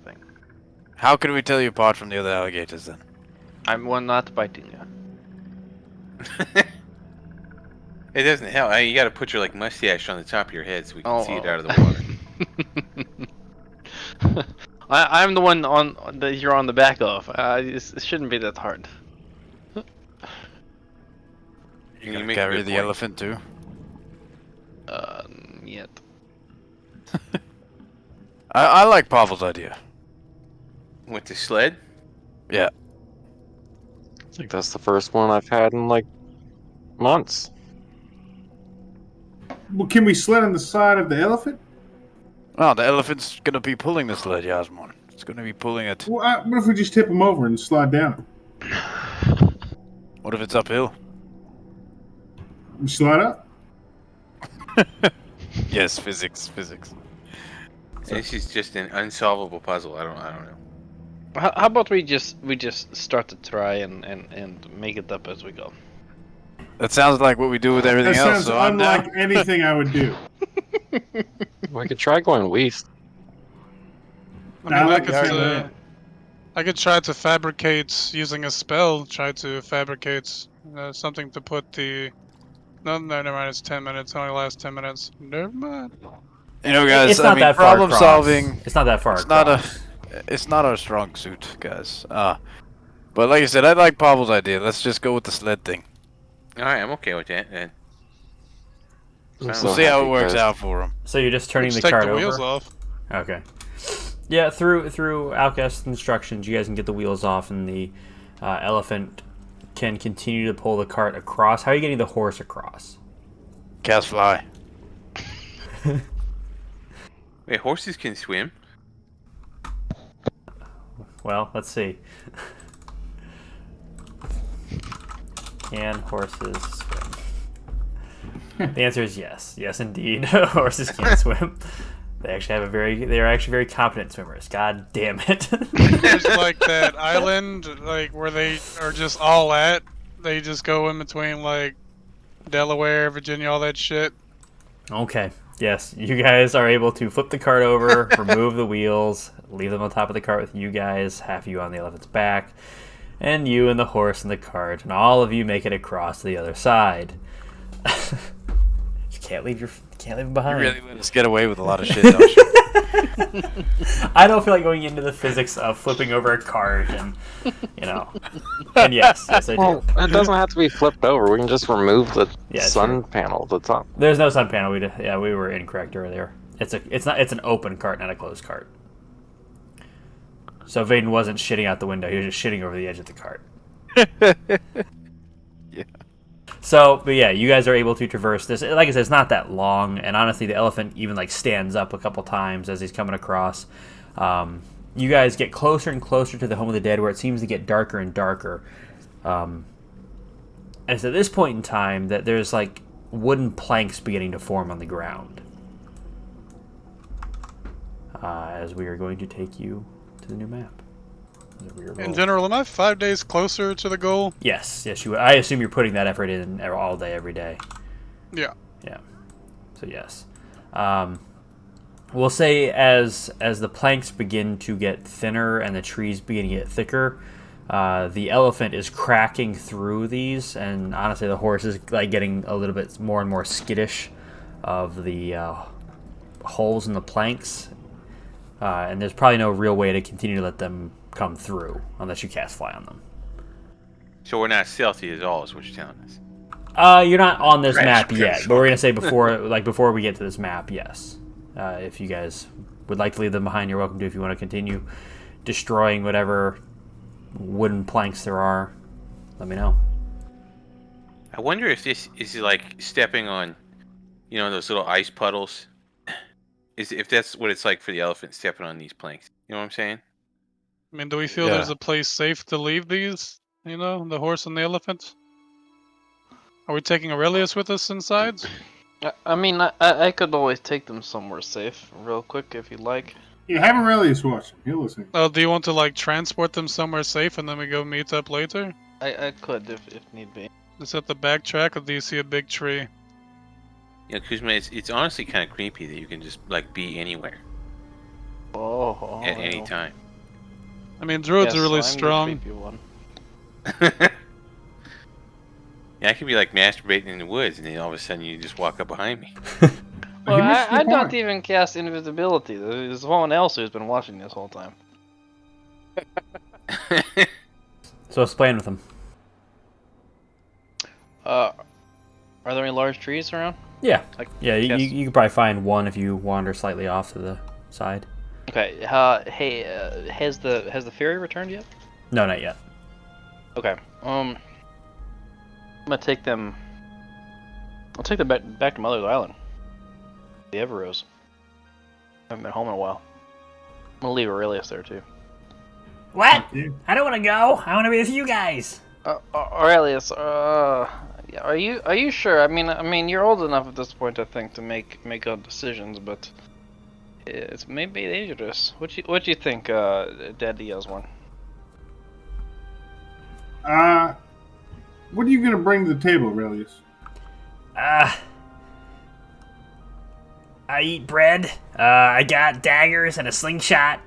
thing. How can we tell you apart from the other alligators then? I'm one not biting you. It doesn't help. You got to put your like mustache on the top of your head so we can see it Oh. out of the water. I'm the one that you're on the back of. It shouldn't be that hard. You Gonna make a carry good the point. elephant too? Yet. I like Pavel's idea. With the sled? Yeah. I think that's the first one I've had in like months. Well, can we sled on the side of the elephant? Oh, the elephant's gonna be pulling the sled, Yasmon. It's gonna be pulling it. Well, what if we just tip him over and slide down? What if it's uphill? We slide up? Yes, physics. This is just an unsolvable puzzle. I don't know. How about we just start to try and make it up as we go? That sounds like what we do with everything That else. sounds So I'm down. unlike anything I would do. We could try going west. I mean, like the sound of that. I could try to fabricate using a spell. Try to fabricate something to put the. No, never mind. It's 10 minutes. It only lasts 10 minutes. Never mind. Guys. It's not that far problem across. solving. It's not that far It's not across. It's not our strong suit, guys. But like I said, I like Pavel's idea. Let's just go with the sled thing. All right, I'm okay with that. Then. I'm We'll so We'll see how it happy, works guys. out for him. So you're just turning Just the take cart the wheels over? off. Okay. Yeah, through Alkahest instructions, you guys can get the wheels off, and the elephant can continue to pull the cart across. How are you getting the horse across? Cast fly. Wait, horses can swim? Well, let's see. Can horses swim? The answer is yes. Yes, indeed. Horses can swim. They're actually very competent swimmers. God damn it. There's like that island, like where they are just all at. They just go in between like Delaware, Virginia, all that shit. Okay. Yes, you guys are able to flip the cart over, remove the wheels, leave them on top of the cart with you guys, half you on the elephant's back, and you and the horse in the cart, and all of you make it across to the other side. You can't leave them You behind. really let us get away with a lot of shit, don't you? I don't feel like going into the physics of flipping over a cart and, And yes, I do. Well, it doesn't have to be flipped over. We can just remove the Yeah, sun true. panel at the top. There's no sun panel. We were incorrect earlier. It's an open cart, not a closed cart. So Vaden wasn't shitting out the window. He was just shitting over the edge of the cart. Yeah. So, but yeah, you guys are able to traverse this. Like I said, it's not that long, and honestly, the elephant even stands up a couple times as he's coming across. You guys get closer and closer to the home of the dead, where it seems to get darker and darker. And it's at this point in time that there's wooden planks beginning to form on the ground. As we are going to take you to the new map. In general, am I 5 days closer to the goal? Yes, I assume you're putting that effort in all day, every day. Yeah. Yeah. So yes. We'll say as the planks begin to get thinner and the trees begin to get thicker, the elephant is cracking through these, and honestly, the horse is getting a little bit more and more skittish of the holes in the planks, and there's probably no real way to continue to let them come through unless you cast fly on them. So we're not stealthy at all, is what you're telling us. You're not on this Crash map yet, control. but we're gonna say before we get to this map, yes. If you guys would like to leave them behind, you're welcome to. If you want to continue destroying whatever wooden planks there are, let me know. I wonder if this is like stepping on, those little ice puddles. If that's what it's like for the elephant stepping on these planks. You know what I'm saying? I mean, do we feel there's a place safe to leave these? The horse and the elephant? Are we taking Aurelius with us inside? I mean, I could always take them somewhere safe, real quick, if you like. Yeah, have Aurelius watch him. He'll listen. Oh, do you want to like transport them somewhere safe and then we go meet up later? I could if need be. Is that the backtrack, or do you see a big tree? Yeah, Kuzma, it's honestly kind of creepy that you can just like be anywhere at any time. I mean, druids Yes, are really I'm the strong. creepy one. Yeah, I could be like masturbating in the woods, and then all of a sudden you just walk up behind me. Well, He missed the I don't point. even cast invisibility. There's someone else who's been watching this whole time. So let's play in with them. Are there any large trees around? Yeah, Like, yeah. yes. You could probably find one if you wander slightly off to the side. Okay. Hey, has the fairy returned yet? No, not yet. Okay. I'm gonna take them. I'll take them back to Mother's Island. The Everrose. Haven't been home in a while. I'm gonna leave Aurelius there too. What? Yeah. I don't want to go. I want to be with you guys. Aurelius, are you sure? I mean, you're old enough at this point, I think, to make good decisions, but it may be dangerous. What do you think, Daddy has one? What are you gonna bring to the table, Aurelius? I eat bread. I got daggers and a slingshot.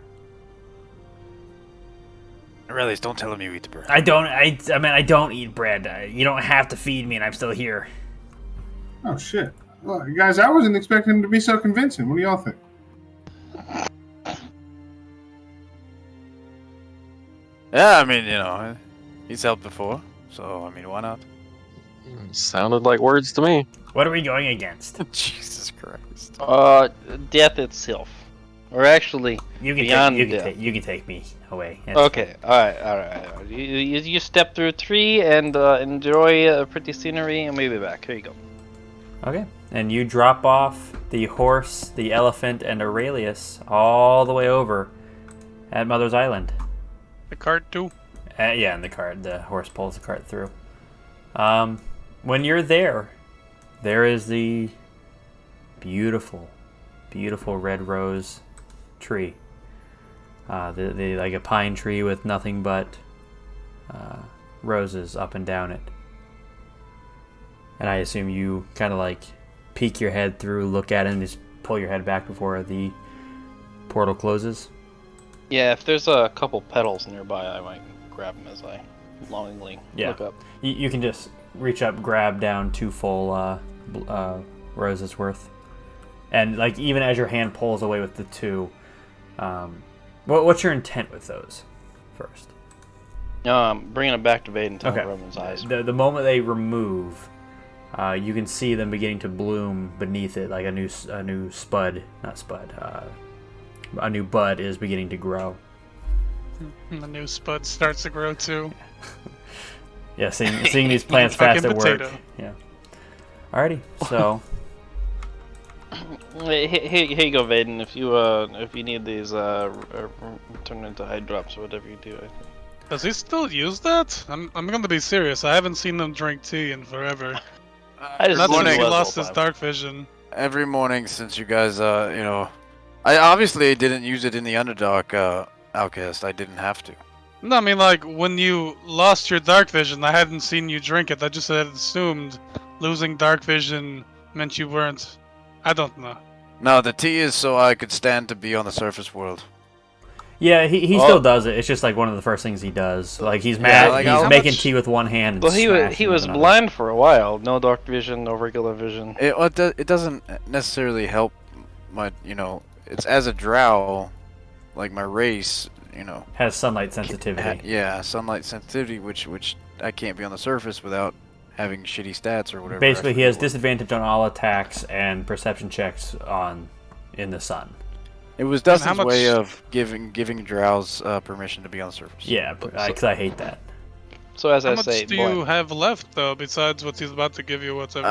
Aurelius, don't tell him you eat the bread. I don't eat bread. You don't have to feed me, and I'm still here. Oh shit! Well, guys, I wasn't expecting him to be so convincing. What do y'all think? Yeah, I mean, he's helped before, so I mean, why not? Sounded like words to me. What are we going against? Jesus Christ. Death itself, or actually, You can beyond take, death. you can take me away. It's Okay, all right. You step through a tree and enjoy a pretty scenery, and we'll be back. Here you go. Okay, and you drop off the horse, the elephant, and Aurelius all the way over at Mother's Island. The cart too. Yeah, and the horse pulls the cart through. When you're there is the beautiful, beautiful red rose tree. The like a pine tree with nothing but roses up and down it. And I assume you kind of like peek your head through, look at it, and just pull your head back before the portal closes. Yeah, if there's a couple petals nearby, I might grab them as I longingly look up. You can just reach up, grab down 2 full roses worth. And like even as your hand pulls away with the 2, what's your intent with those first? Bringing them back to Vaden and Okay. rub his eyes. The moment they remove, you can see them beginning to bloom beneath it, like a new spud, not spud. A new bud is beginning to grow. The new spud starts to grow too. Yeah, seeing these plants Fucking fast at work. potato. Yeah. Alrighty, so Here you go, Vaden. If you need these, turn into high drops or whatever you do. I think. Does he still use that? I'm gonna be serious. I haven't seen them drink tea in forever. I just Not did since it he the lost whole his time. dark vision. Every morning since you guys, I obviously didn't use it in the Underdark Alkahest. I didn't have to. No, I mean like when you lost your dark vision, I hadn't seen you drink it. I just had assumed losing dark vision meant you weren't. I don't know. No, the tea is so I could stand to be on the surface world. Yeah, he Well- still does it. It's just like one of the first things he does. Like he's Yeah, mad. like, he's how making much- tea with one hand. And Well, he smashing with was another. blind for a while. No dark vision, no regular vision. It doesn't necessarily help my, it's as a drow, like my race, Has sunlight sensitivity. yeah, sunlight sensitivity, which I can't be on the surface without having shitty stats or whatever. Basically, I he has forget what- disadvantage on all attacks and perception checks in the sun. It was how Dustin's way much- of giving drows permission to be on the surface. Yeah, because I hate that. So as How I much say, do blind. you have left, though, besides what he's about to give you? Whatever.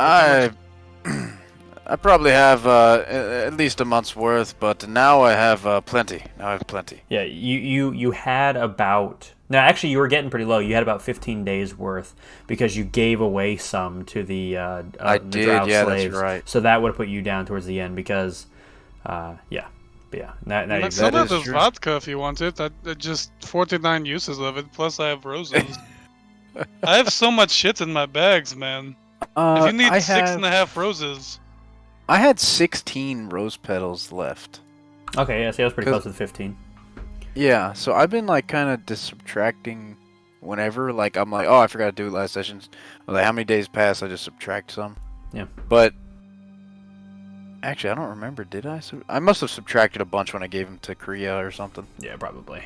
I probably have at least a month's worth, but now I have plenty. Now I have plenty. Yeah, you had about. No, actually, you were getting pretty low. You had about 15 days worth because you gave away some to the I the did, drow yeah, that's slaves. right. So that would have put you down towards the end because, yeah. But yeah. Now I you still that have is this true. vodka if you want it. I just 49 uses of it. Plus, I have roses. I have so much shit in my bags, man. If you need 6.5 roses, I had 16 rose petals left. Okay, yeah, see, I was pretty close to the 15. Yeah, so I've been like kind of subtracting whenever. Like I'm like, oh, I forgot to do it last sessions. Like how many days pass? I just subtract some. Yeah. But actually, I don't remember. Did I? I must have subtracted a bunch when I gave them to Korea or something. Yeah, probably.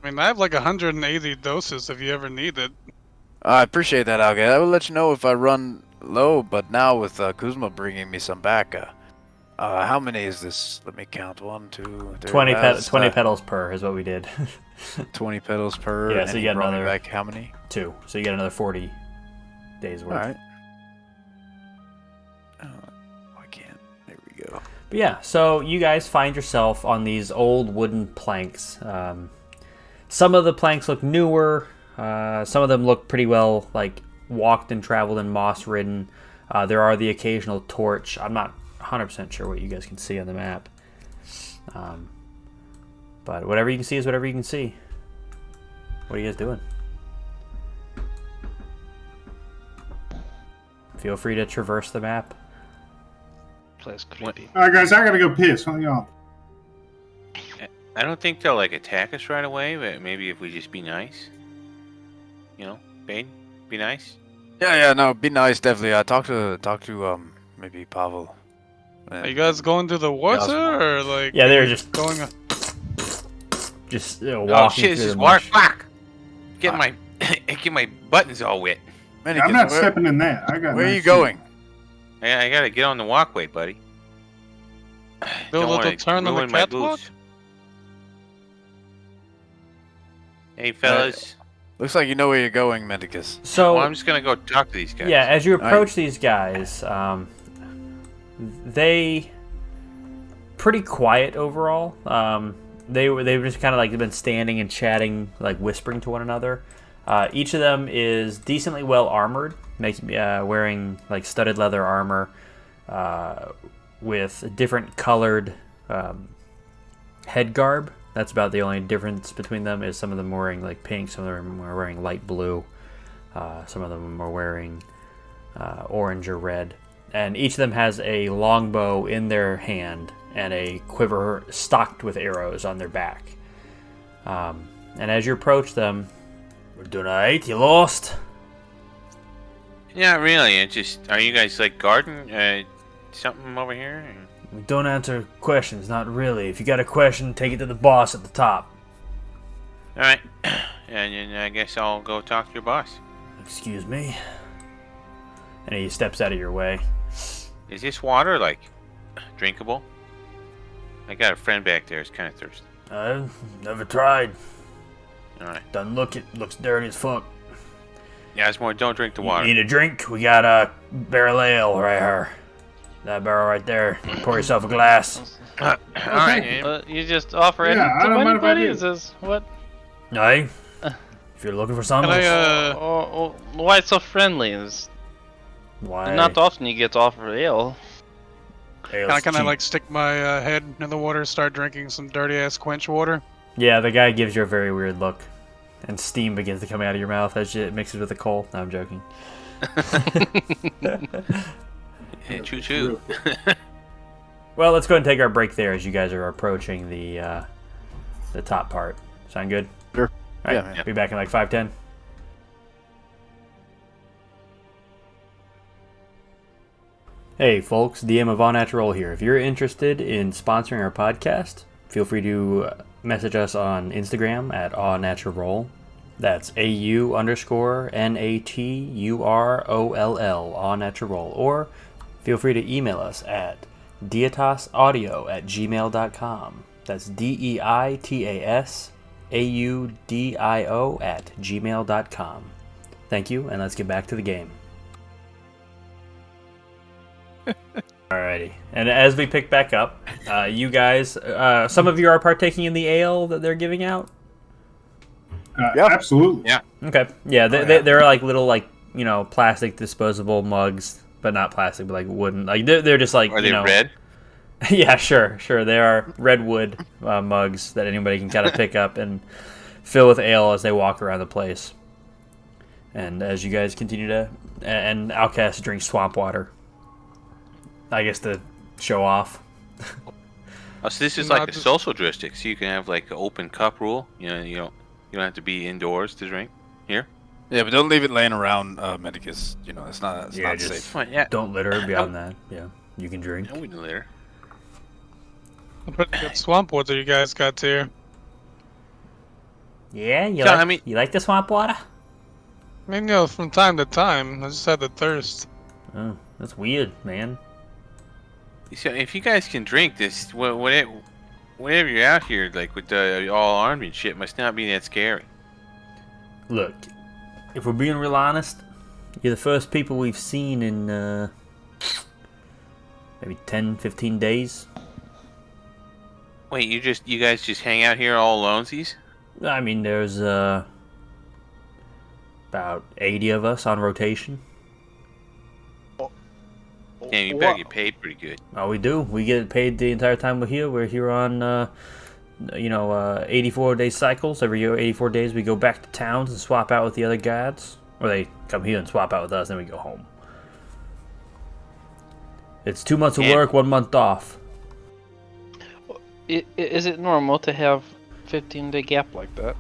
I mean, I have like 180 doses if you ever need it. I appreciate that, Alkahest. I will let you know if I run low. But now with Kuzma bringing me some back, how many is this? Let me count. 1, 2, 3. 20 petals per is what we did. 20 petals per. Yeah, and so you he get brought me another- back how many? 2. So you get another 40 days worth. All right. I can't. There we go. But yeah, so you guys find yourself on these old wooden planks. Some of the planks look newer. Some of them look pretty well like walked and traveled and moss-ridden. There are the occasional torch. I'm not 100% sure what you guys can see on the map. But whatever you can see is whatever you can see. What are you guys doing? Feel free to traverse the map. Place creepy. All right, guys, I gotta go piss. Hold on. I don't think they'll like attack us right away, but maybe if we just be nice. Bane, be nice. Yeah, no, be nice, definitely. Talk to maybe Pavel. Are you guys going to the water or like? Yeah, they were just going. walking Oh shit! This through is the water. mush. Fuck! Get my buttons all wet. Mendicus, I'm not stepping in that. I got. Where are nice you shoes. going? I gotta get on the walkway, buddy. Do a Don't little wanna turn on the ruin my catwalk? boots. Hey fellas, Looks like you know where you're going, Mendicus. So well, I'm just gonna go talk to these guys. yeah, as you approach Nice. these guys, they pretty quiet overall. They've just kind of like been standing and chatting, like whispering to one another. Each of them is decently well armored, wearing like studded leather armor with different colored head garb. That's about the only difference between them. Is some of them wearing like pink, some of them are wearing light blue, some of them are wearing orange or red, and each of them has a longbow in their hand and a quiver stocked with arrows on their back. And as you approach them, we're doing alright. You lost? Yeah, really. Are you guys like guarding something over here? We don't answer questions, not really. If you got a question, take it to the boss at the top. All right, and then I guess I'll go talk to your boss. Excuse me. And he steps out of your way. Is this water like drinkable? I got a friend back there. It's kind of thirsty. I've never tried. All right. Doesn't look it. Looks dirty as fuck. Yeah, it's more. Don't drink the water. You need a drink? We got a barrel ale right here. That barrel right there. Pour yourself a glass. All right. You just offer Yeah, anything I to don't mind if I anybody? do. Is this what? Aye. If you're looking for something, Can I Why so friendly? why? Not often you get offered ale. ale's can I cheap. like stick my head in the water, start drinking some dirty ass quench water? Yeah, the guy gives you a very weird look, and steam begins to come out of your mouth as it mixes with the coal. No, I'm joking. Hey, choo choo. Well, let's go ahead and take our break there as you guys are approaching the the top part. Sound good? Sure. All right, Yeah. be back in like 5-10. Hey folks, DM of All Natural here. If you're interested in sponsoring our podcast, feel free to message us on Instagram at All Natural Roll. That's AU_NATUROLL, All Natural Roll. Or feel free to email us at deitasaudio@gmail.com. That's DEITASAUDIO@gmail.com. Thank you, and let's get back to the game. Alrighty, and as we pick back up, you guys, some of you are partaking in the ale that they're giving out. Absolutely. Yeah. Okay, yeah, they're like little plastic disposable mugs, but not plastic, but like wooden. Like they're just like Are they red? Yeah, sure. They are redwood mugs that anybody can kind of pick up and fill with ale as they walk around the place. And as you guys continue to, and Alkahest drinks swamp water. I guess to show off. Oh, so this is like a social district, so you can have like an open cup rule. You don't have to be indoors to drink here. Yeah, but don't leave it laying around, Mendicus. It's not just safe. Fine, yeah. Don't litter beyond that. Yeah, you can drink. No, we didn't litter. Pretty good swamp water you guys got here. Yeah, you like the swamp water? I mean, from time to time. I just had the thirst. Oh, that's weird, man. So if you guys can drink this, whenever you're out here, like with all armed and shit, must not be that scary. Look, if we're being real honest, you're the first people we've seen in maybe 10, 15 days. Wait, you guys just hang out here all alonesies? I mean, there's about 80 of us on rotation. Damn, you better get paid pretty good. Oh, we do. We get paid the entire time we're here. We're here on, 84-day cycles. Every year, 84 days, we go back to towns and swap out with the other guards. Or they come here and swap out with us, then we go home. It's 2 months of work, 1 month off. Is it normal to have 15-day gap like that?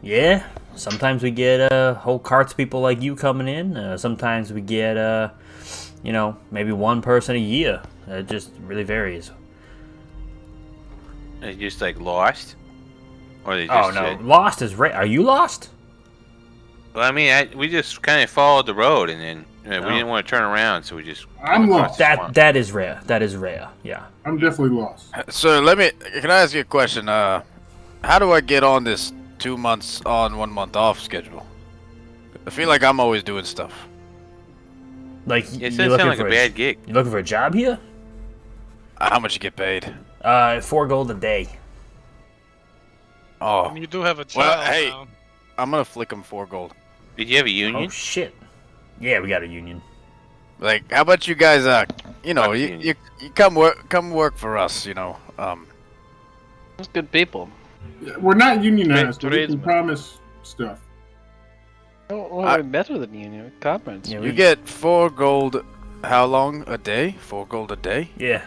Yeah. Sometimes we get whole carts of people like you coming in. Sometimes we get, maybe one person a year. It just really varies. Are they just like lost? Or they just Lost is rare. Are you lost? Well, I mean, we just kind of followed the road, and then we didn't want to turn around, so we just. I'm lost. That is rare. That is rare. Yeah. I'm definitely lost. So can I ask you a question? How do I get on this 2 months on, 1 month off schedule? I feel like I'm always doing stuff. Like it doesn't sound like a bad gig. You looking for a job here? How much you get paid? 4 gold a day. Oh. I mean, you do have a child Well, hey, now. I'm gonna flick him 4 gold. Did you have a union? Oh shit. Yeah, we got a union. Like, how about you guys? Fuck you come work for us. It's good people. We're not unionized, but we can Tradesmen. promise stuff. We're better than you, comrades. Yeah, You get 4 gold. How long a day? 4 gold a day. Yeah.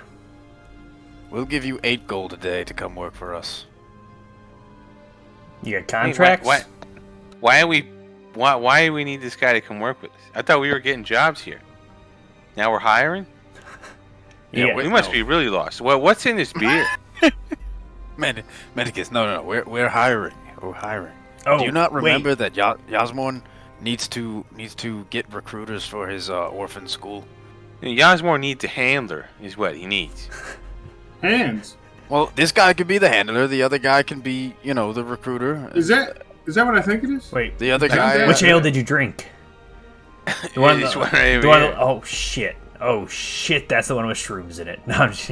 We'll give you 8 gold a day to come work for us. You got contracts? Why do we need this guy to come work with us? I thought we were getting jobs here. Now we're hiring? Yeah. We must be really lost. What's in this beer? Mendicus, no, we're hiring. We're hiring. Oh, Do you not wait. remember that Yasmorn needs to get recruiters for his orphan school? Yasmore needs a handler, is what he needs. Hands. Well, this guy could be the handler. The other guy can be, the recruiter. Is that what I think it is? Wait. The other guy? Which ale did you drink? The one, This the- one right the over one- here. oh shit. Oh shit, that's the one with shrooms in it. No, I'm just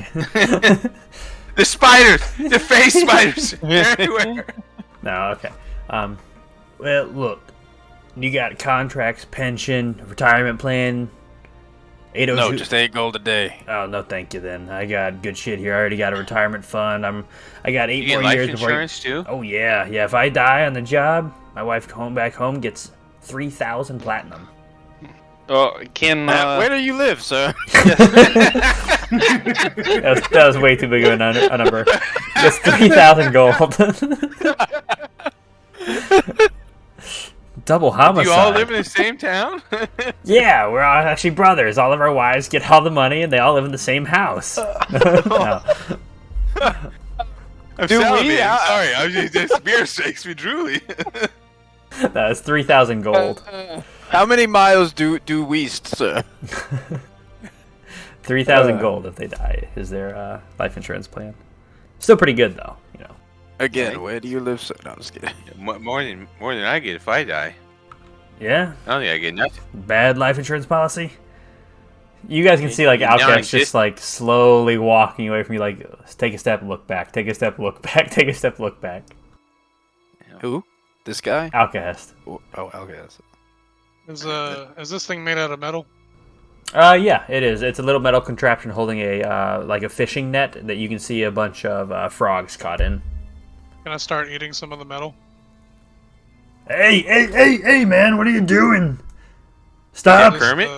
The spiders! The face spiders! Everywhere! No, okay. Well, look. You got contracts, pension, retirement plan. 802. No, just 8 gold a day. Oh no, thank you. Then I got good shit here. I already got a retirement fund. I got 8 You get more life years before. insurance too? Oh yeah. If I die on the job, my wife back home gets 3,000 platinum. Oh, can Where do you live, sir? That was way too big of a number. That's 3,000 gold. Double homicide. Do you all live in the same town? Yeah, we're all actually brothers. All of our wives get all the money, and they all live in the same house. No. I'm Do salivating. we? Sorry, I was just this beer makes me drooly. That's 3,000 gold. How many miles do east, sir? 3,000 gold if they die is their life insurance plan. Still pretty good though, you know. Again, Right. where do you live, sir? No, I'm just kidding. More than I get if I die. Yeah, I don't think I get nothing. bad life insurance policy. You guys can see like Now Alkahest I just like slowly walking away from you, like take a step, look back, take a step, look back, take a step, look back. Who? This guy? Alkahest. Oh, okay. Is this thing made out of metal? Yeah, it is. It's a little metal contraption holding a like a fishing net that you can see a bunch of frogs caught in. Can I start eating some of the metal? Hey, man, what are you doing? Stop! Kermit?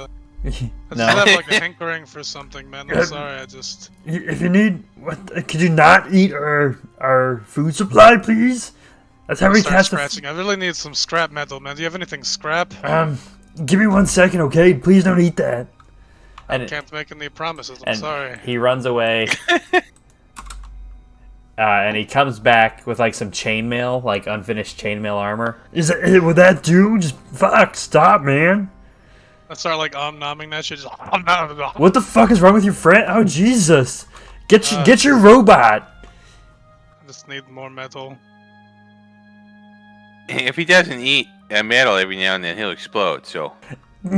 I just No. have like a hankering for something, man. I'm sorry, I just... If you need, could you not eat our food supply, please? That's how we start catch scratching. I really need some scrap metal, man. Do you have anything scrap? Give me 1 second, okay? Please don't eat that. And Can't make any promises, I'm sorry. he runs away. And he comes back with like some chainmail, like unfinished chainmail armor. Would that do? Just stop, man. I start like nomming that shit. Just, What the fuck is wrong with your friend? Oh Jesus! Get your robot. I just need more metal. If he doesn't eat metal every now and then, he'll explode. So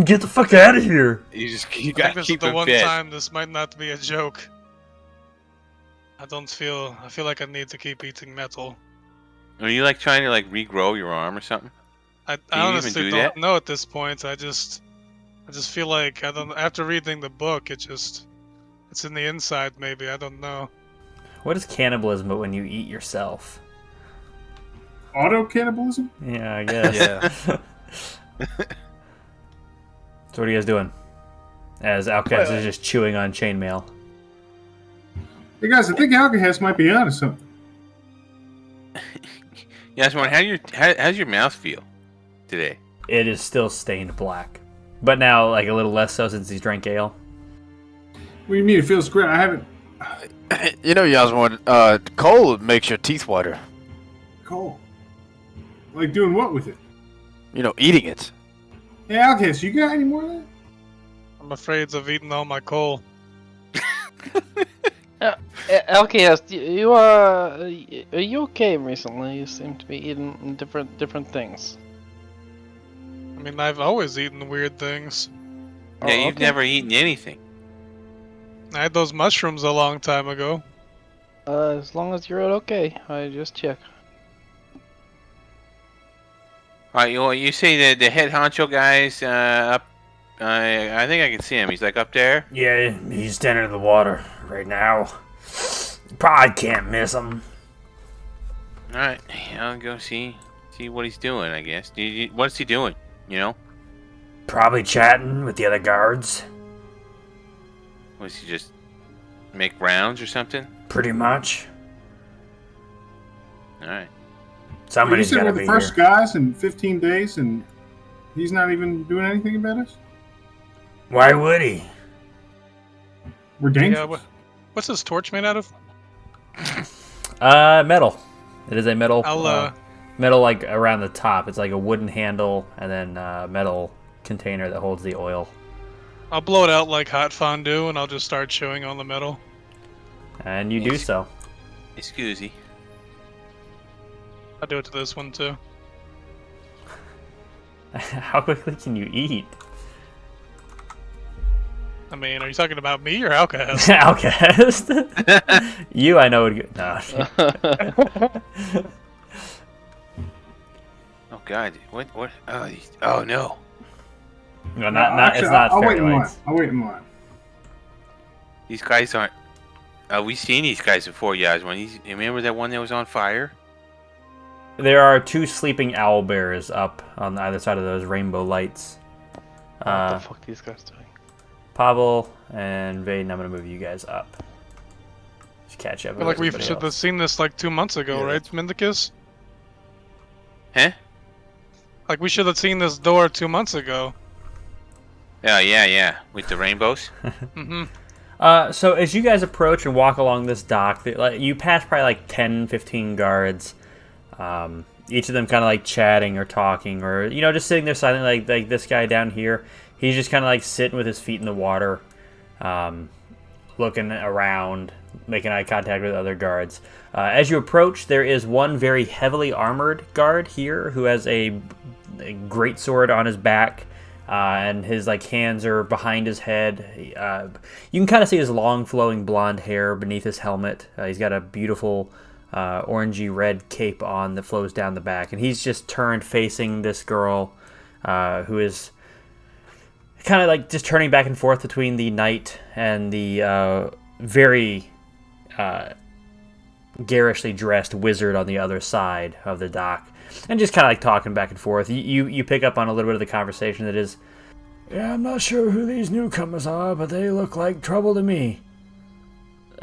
Get the fuck out of here. you I think gotta this is keep the him one fed. time this might not be a joke. I feel like I need to keep eating metal. Are you like trying to like regrow your arm or something? I you even honestly do don't that? know at this point. I just feel like after reading the book, it's in the inside maybe. I don't know. What is cannibalism but when you eat yourself? Auto cannibalism? Yeah, I guess. Yeah. So what are you guys doing? As Alkahest is just chewing on chainmail. Hey guys, I think Alkahest might be onto something. Yeah, I was wondering, how's your mouth feel today? It is still stained black. But now, like, a little less so since he's drank ale. What do you mean it feels great? I haven't... You know, Yasmin, coal makes your teeth whiter. Coal. Like doing what with it? You know, eating it. Hey Alkahest, you got any more of that? I'm afraid I've eaten all my coal. Alkahest, are you okay recently? You seem to be eating different things. I mean, I've always eaten weird things. Yeah, you've okay. never eaten anything. I had those mushrooms a long time ago. As long as you're okay, I just check. All right, well, you say the head honcho guy's up. I think I can see him. He's like up there. Yeah, he's standing in the water right now. Probably can't miss him. All right, I'll go see what he's doing. I guess. What's he doing? You know? Probably chatting with the other guards. Was he just make rounds or something? Pretty much. All right. You Somebody's said gotta we're be the first here. guys in 15 days and he's not even doing anything about us? Why would he? We're Yeah, dangerous. what's this torch made out of? Metal. It is a metal. I'll metal like around the top. It's like a wooden handle and then metal container that holds the oil. I'll blow it out like hot fondue, and I'll just start chewing on the metal. And you do so. Excusey. I'll do it to this one too. How quickly can you eat? I mean, are you talking about me or Alkahest? Alkahest. You, I know, would get. No. Oh God. What? Oh no. No, not. Actually, It's not I'll wait fairy in line. lights. I'll wait in line. These guys aren't. We've seen these guys before, Yasmin. You remember that one that was on fire? There are 2 sleeping owl bears up on either side of those rainbow lights. What the fuck these guys doing? Pavel and Vaden, I'm going to move you guys up. Just catch up I with feel like we everybody should have else. seen this like 2 months ago, Yeah, right, Mendicus? Huh? Like we should have seen this door 2 months ago. Yeah. With the rainbows. Mm-hmm. So as you guys approach and walk along this dock, you pass probably like 10, 15 guards. Each of them kind of like chatting or talking or, just sitting there silently, like this guy down here. He's just kind of like sitting with his feet in the water, looking around, making eye contact with other guards. As you approach, there is one very heavily armored guard here who has a great sword on his back, and his hands are behind his head. You can kind of see his long flowing blonde hair beneath his helmet. He's got a beautiful orangey red cape on that flows down the back, and he's just turned facing this girl who is kind of just turning back and forth between the knight and the very garishly dressed wizard on the other side of the dock, and just kind of talking back and forth. You pick up on a little bit of the conversation that is, yeah, I'm not sure who these newcomers are, but they look like trouble to me.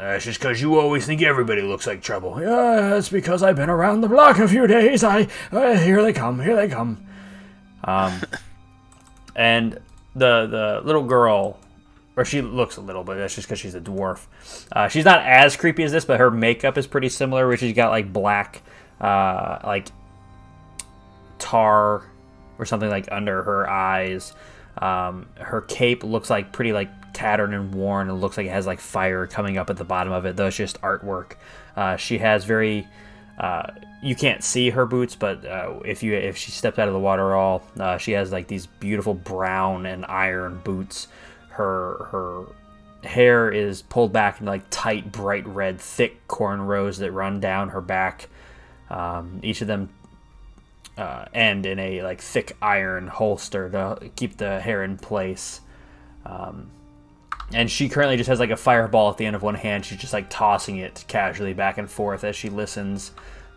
It's just because you always think everybody looks like trouble. Yeah, it's because I've been around the block a few days. Here they come. And the little girl, or she looks a little, but that's just because she's a dwarf. She's not as creepy as this, but her makeup is pretty similar, where she's got black, tar or something under her eyes. Her cape looks pretty tattered and worn. It looks like it has fire coming up at the bottom of it, though it's just artwork. She has very you can't see her boots, but if she steps out of the water at all, she has these beautiful brown and iron boots. Her hair is pulled back in tight, bright red, thick cornrows that run down her back. Each of them end in a thick iron holster to keep the hair in place. And she currently just has a fireball at the end of one hand. She's just tossing it casually back and forth as she listens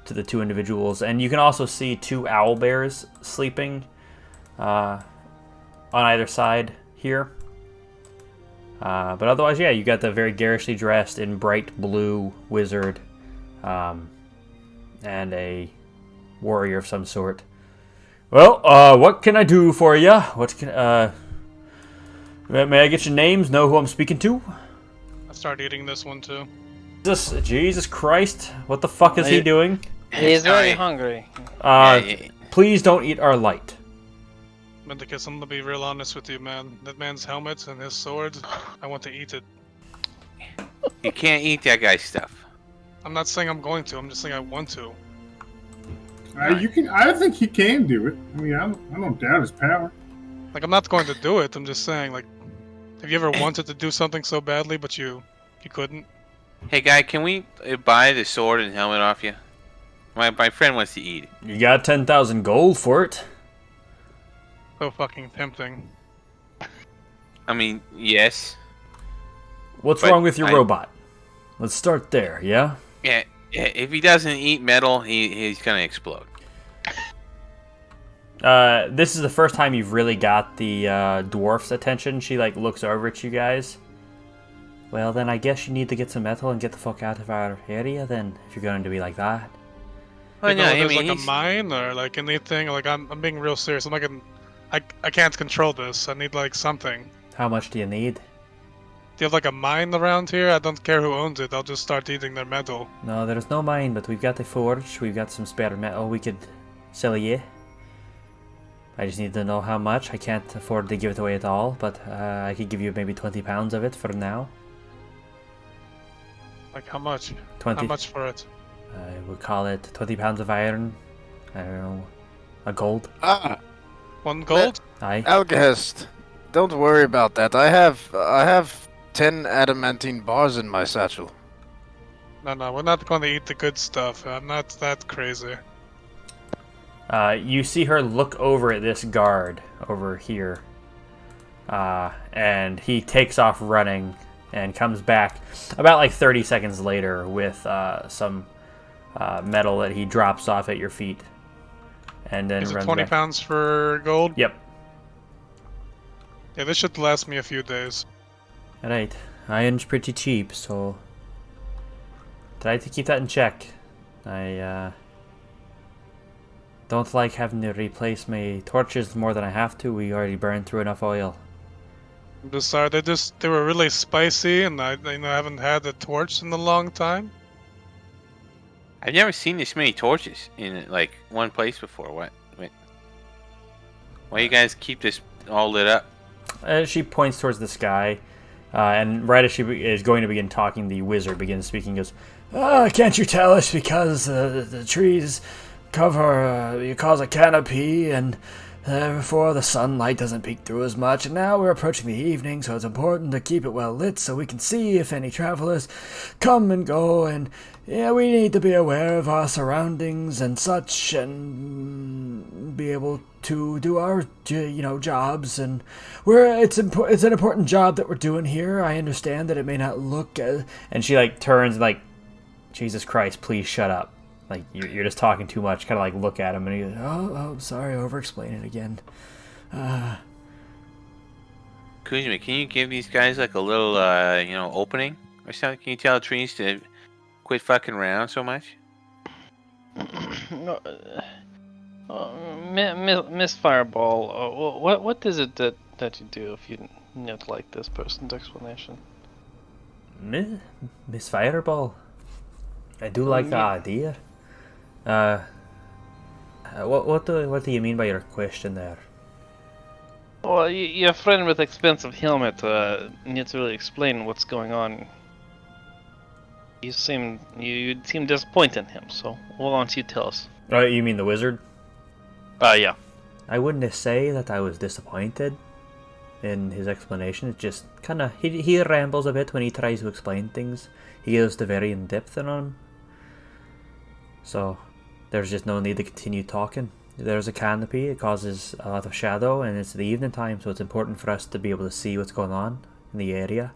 to the two individuals. And you can also see two owl bears sleeping on either side here. But otherwise, yeah, you got the very garishly dressed in bright blue wizard, and a warrior of some sort. Well, what can I do for you? May I get your names? Know who I'm speaking to? I started eating this one too. Jesus Christ! What the fuck is he doing? He's very Alright. hungry. Please don't eat our light. Mendicus, I'm gonna be real honest with you, man. That man's helmet and his sword, I want to eat it. You can't eat that guy's stuff. I'm not saying I'm going to, I'm just saying I want to. You can. I think he can do it. I mean, I don't doubt his power. I'm not going to do it, I'm just saying, have you ever wanted to do something so badly, but you couldn't? Hey, guy, can we buy the sword and helmet off you? My friend wants to eat it. You got 10,000 gold for it. So fucking tempting. I mean, yes. What's But wrong with your robot? Let's start there, yeah? Yeah. If he doesn't eat metal, he's gonna explode. This is the first time you've really got the dwarf's attention. She looks over at you guys. Well, then I guess you need to get some metal and get the fuck out of our area then, if you're going to be like that. Well, no, I There's mean, a mine or anything. I'm being real serious. I can't control this. I need something. How much do you need? Do you have a mine around here? I don't care who owns it. I'll just start eating their metal. No, there's no mine, but we've got the forge. We've got some spare metal we could sell you. I just need to know how much. I can't afford to give it away at all, but I could give you maybe 20 pounds of it for now. How much? 20. How much for it? I would call it 20 pounds of iron. I don't know. A gold. Ah, 1 gold? Aye. Alkahest, don't worry about that. I have 10 adamantine bars in my satchel. No, we're not going to eat the good stuff. I'm not that crazy. You see her look over at this guard over here. And he takes off running and comes back about 30 seconds later with some metal that he drops off at your feet. And then Is it runs 20 back. pounds for gold? Yep. Yeah, this should last me a few days. Alright, iron's pretty cheap, so try to keep that in check. I don't like having to replace my torches more than I have to. We already burned through enough oil. I'm just sorry. They were really spicy, and I haven't had a torch in a long time. I've never seen this many torches in like one place before. Why you guys keep this all lit up? She points towards the sky, and right as she is going to begin talking, the wizard begins speaking. Goes, can't you tell us because the trees cover, cause a canopy, and therefore the sunlight doesn't peek through as much. And now we're approaching the evening, so it's important to keep it well lit so we can see if any travelers come and go. And yeah, we need to be aware of our surroundings and such, and be able to do our, jobs. And it's an important job that we're doing here. I understand that it may not look as... And she turns Jesus Christ, please shut up. You're just talking too much. Kind of look at him, and he goes, oh, sorry, over-explain it again. Kuzma, can you give these guys a little, opening or something? Can you tell the trees to quit fucking around so much? Miss Fireball, what is it that you do if you not like this person's explanation? Miss Fireball? I do like the idea. What do you mean by your question there? Well, your friend with expensive helmet needs to really explain what's going on. You seem disappointed in him, so why don't you tell us? You mean the wizard? Yeah. I wouldn't say that I was disappointed in his explanation. It's just kind of... He rambles a bit when he tries to explain things. He goes to very in-depth on them. So, there's just no need to continue talking. There's a canopy, it causes a lot of shadow, and it's the evening time, so it's important for us to be able to see what's going on in the area.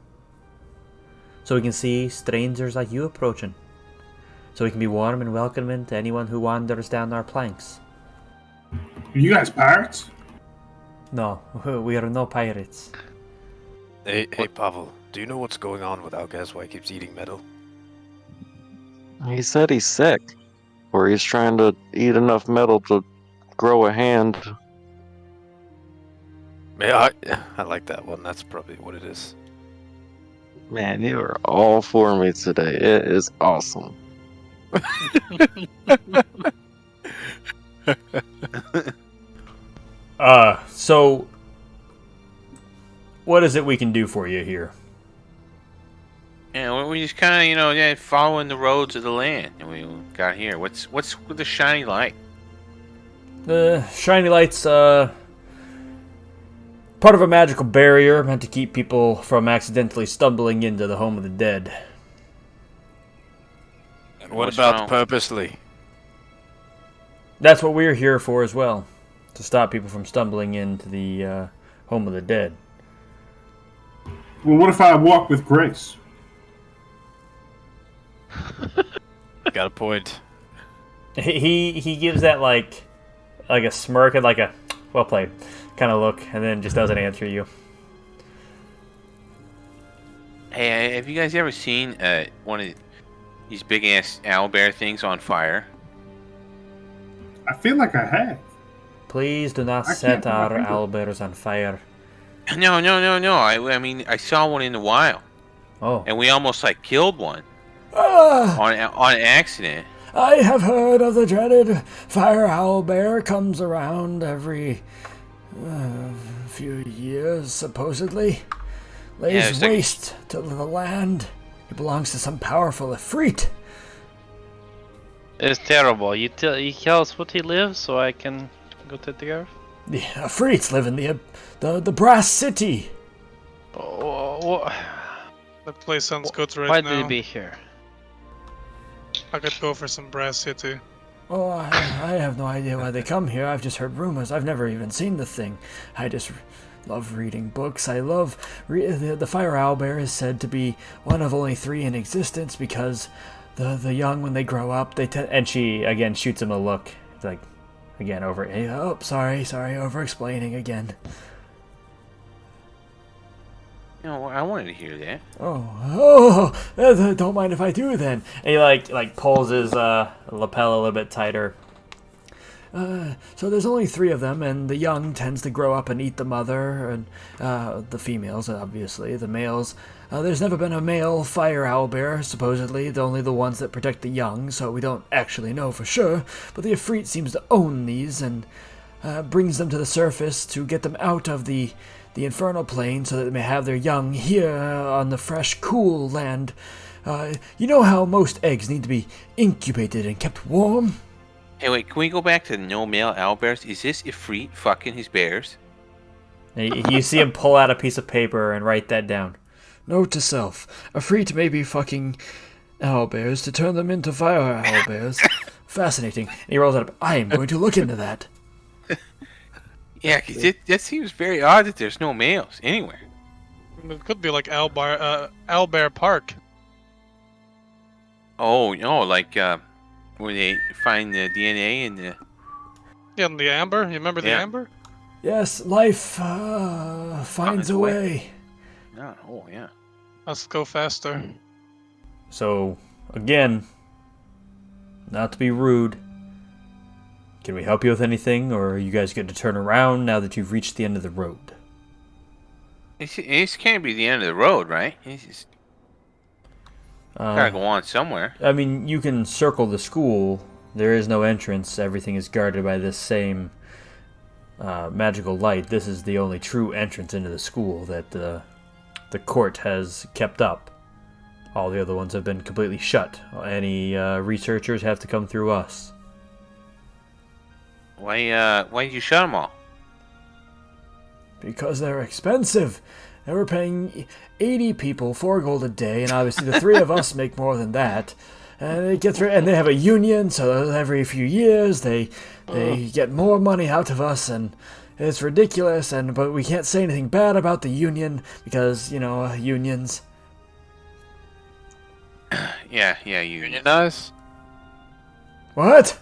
So we can see strangers like you approaching. So we can be warm and welcoming to anyone who wanders down our planks. Are you guys pirates? No, we are no pirates. Hey, Pavel, do you know what's going on with Alkahest? Why he keeps eating metal? He said he's sick. Or he's trying to eat enough metal to grow a hand. Yeah, I like that one. That's probably what it is. Man, you are all for me today. It is awesome. So what is it we can do for you here? Yeah, we just kind of, following the roads of the land, and we got here. What's with the shiny light? The shiny light's part of a magical barrier meant to keep people from accidentally stumbling into the home of the dead. And what about purposely? That's what we're here for as well, to stop people from stumbling into the home of the dead. Well, what if I walk with grace? Got a point. He gives that like a smirk and like a well played kind of look, and then just doesn't answer you. Hey, have you guys ever seen one of these big ass owlbear things on fire? I feel like I have. Please do not set our owlbears on fire. No. I mean, I saw one in the wild. Oh. And we almost killed one. On accident. I have heard of the dreaded fire owlbear. Comes around every few years, supposedly. Lays waste to the land. It belongs to some powerful Ifrit. It's terrible. You tell us what he lives so I can go take care of? The Ifrits live in the Brass City. That place sounds good right Why now. did he be here? I could go for some Brass City. Oh, I have no idea why they come here. I've just heard rumors. I've never even seen the thing. I just love reading books. I love... The fire owlbear is said to be one of only 3 in existence because the young, when they grow up, they and she, again, shoots him a look. It's like, again, sorry, over-explaining again. I wanted to hear that. Don't mind if I do then. And he like pulls his lapel a little bit tighter. So there's only 3 of them, and the young tends to grow up and eat the mother, and the females, obviously. The males, there's never been a male fire owlbear, supposedly. They're only the ones that protect the young, so we don't actually know for sure. But the Ifrit seems to own these, and brings them to the surface to get them out of the infernal plane so that they may have their young here on the fresh, cool land. You know how most eggs need to be incubated and kept warm? Hey, wait, can we go back to no male owlbears? Is this Ifrit fucking his bears? You see him pull out a piece of paper and write that down. Note to self: Ifrit may be fucking owlbears to turn them into fire owlbears. Fascinating. And he rolls it up. I am going to look into that. Yeah, 'cause that seems very odd that there's no males anywhere. It could be like Owlbear Park. Oh, no, like where they find the DNA and the... Yeah, and the amber. You remember the amber? Yes, life finds a way. Oh, yeah. Let's go faster. So, again, not to be rude, can we help you with anything, or are you guys good to turn around now that you've reached the end of the road? This can't be the end of the road, right? It's just... gotta go on somewhere. I mean, you can circle the school. There is no entrance. Everything is guarded by this same magical light. This is the only true entrance into the school that the court has kept up. All the other ones have been completely shut. Any researchers have to come through us. Why did you shut them all? Because they're expensive. And we're paying 80 people 4 gold a day, and obviously the 3 of us make more than that. And and they have a union, so every few years they get more money out of us, and it's ridiculous. But we can't say anything bad about the union because unions. Yeah, Unionize? What?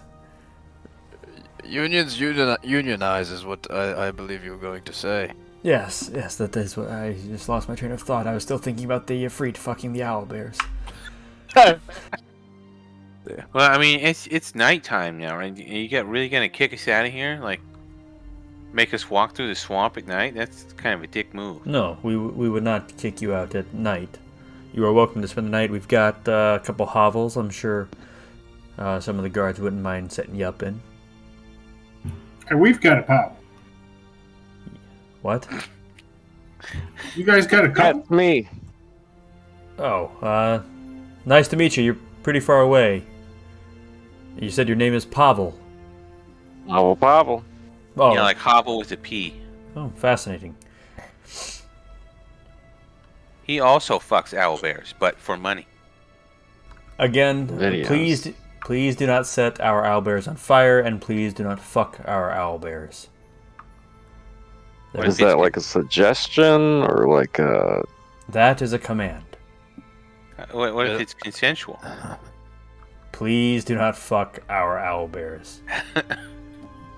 Unionize is what I believe you were going to say. Yes, that is what I just lost my train of thought. I was still thinking about the Ifrit fucking the owlbears. Well, I mean, it's nighttime now, right? You really gonna kick us out of here? Like, make us walk through the swamp at night? That's kind of a dick move. No, we would not kick you out at night. You are welcome to spend the night. We've got a couple hovels. I'm sure some of the guards wouldn't mind setting you up in. And we've got a pop. What? You guys got a couple? That's me. Oh, nice to meet you. You're pretty far away. You said your name is Pavel. Pavel. Oh, Yeah, like hovel with a P. oh, fascinating. He also fucks owlbears, but for money. Again, Videos. please do not set our owlbears on fire, and please do not fuck our owlbears. Is that like a suggestion or like a... That is a command. What if it's consensual? Please do not fuck our owlbears.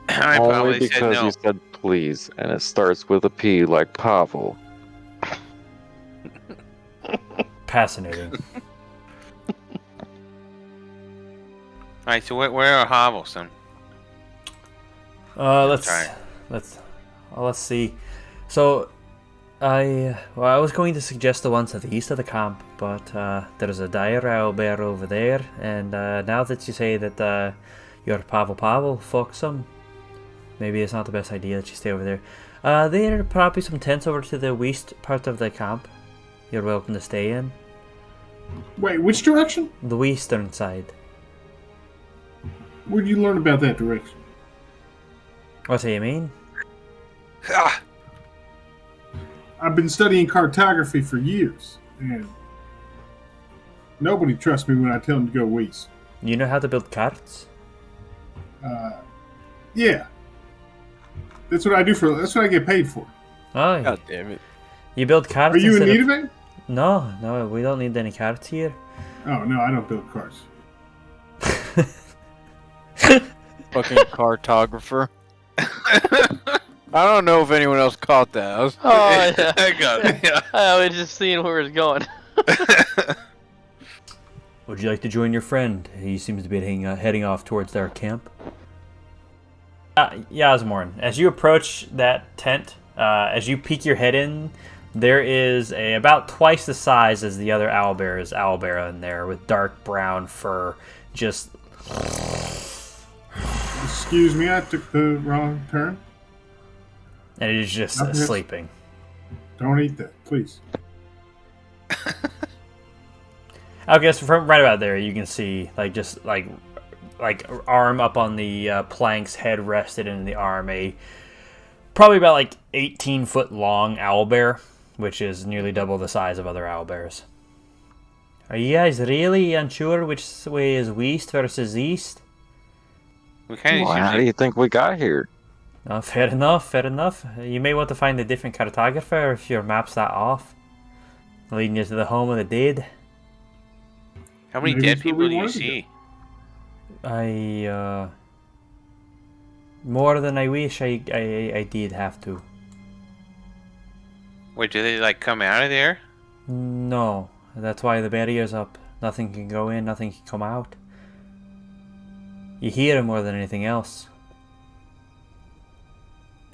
I Only probably said because no. you said please, and it starts with a P like Pavel. Fascinating. Alright, so where are hovels then? Let's Sorry. let's see. So, I was going to suggest the ones to the east of the camp, but there's a dire owlbear over there, and now that you say that you're Pavel, fuck some. Maybe it's not the best idea that you stay over there. There are probably some tents over to the west part of the camp. You're welcome to stay in. Wait, which direction? The western side. Where'd you learn about that direction? What do you mean? Ah, I've been studying cartography for years, and nobody trusts me when I tell them to go west. You know how to build carts? Yeah. That's what I do for. That's what I get paid for. Oh, God damn it. you build carts Are you in instead need of it? No, we don't need any carts here. Oh no, I don't build cars. Fucking cartographer. I don't know if anyone else caught that. Oh yeah. I got it. Yeah. I was just seeing where it's going. Would you like to join your friend? He seems to be heading off towards their camp. Yasmorn, as you approach that tent, as you peek your head in, there is about twice the size as the other owlbear in there with dark brown fur. Just Excuse me, I took the wrong turn. and it is just Okay. sleeping. Don't eat that, please. I guess from right about there, you can see like arm up on the planks, head rested in the arm, probably about like 18-foot long owlbear, which is nearly double the size of other owlbears. Are you guys really unsure which way is west versus east? We kind of Well, how do you think we got here? Fair enough, fair enough. You may want to find a different cartographer if your map's that off. Leading you to the home of the dead. How many Maybe dead it's where people we do you wanted to see? More than I wish I did have to. Wait, do they like come out of there? No, that's why the barrier's up. Nothing can go in, nothing can come out. You hear it more than anything else.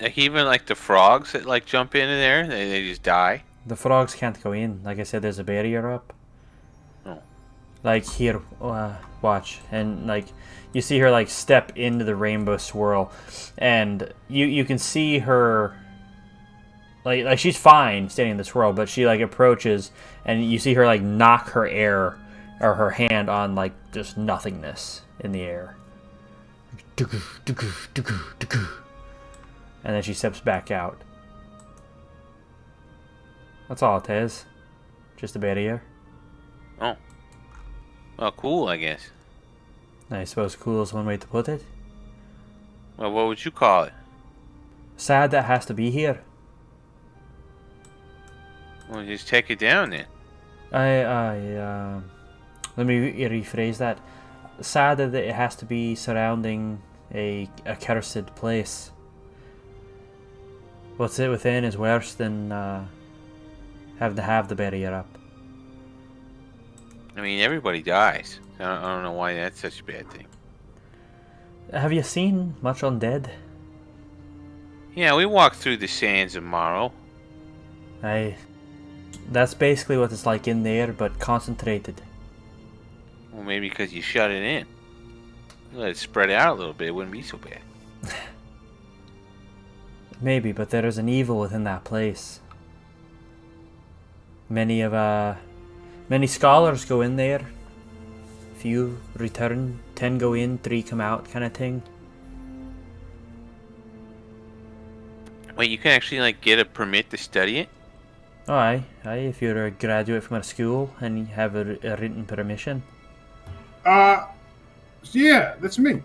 Like even like the frogs that like jump into there, they just die. The frogs can't go in. Like I said, there's a barrier up. Oh. Like here, watch, and like you see her like step into the rainbow swirl, and you can see her. Like she's fine standing in the swirl, but she like approaches, and you see her like knock her her hand on like just nothingness in the air. And then she steps back out. That's all it is. Just a barrier. Oh. Well, cool, I guess. I suppose cool is one way to put it. Well, what would you call it? Sad that has to be here. Well, just take it down then. Let me rephrase that. Sad that it has to be surrounding a cursed place. What's it within is worse than having to have the barrier up. I mean, everybody dies. I don't know why that's such a bad thing. Have you seen much undead? Yeah, we walked through the sands of Morrow. That's basically what it's like in there, but concentrated. Well, maybe because you shut it in. Let it spread out a little bit, it wouldn't be so bad. Maybe, but there is an evil within that place. Many scholars go in there. Few return, 10 go in, 3 come out, kind of thing. Wait, you can actually like get a permit to study it? Oh, aye, if you're a graduate from a school and you have a written permission. Yeah, that's me.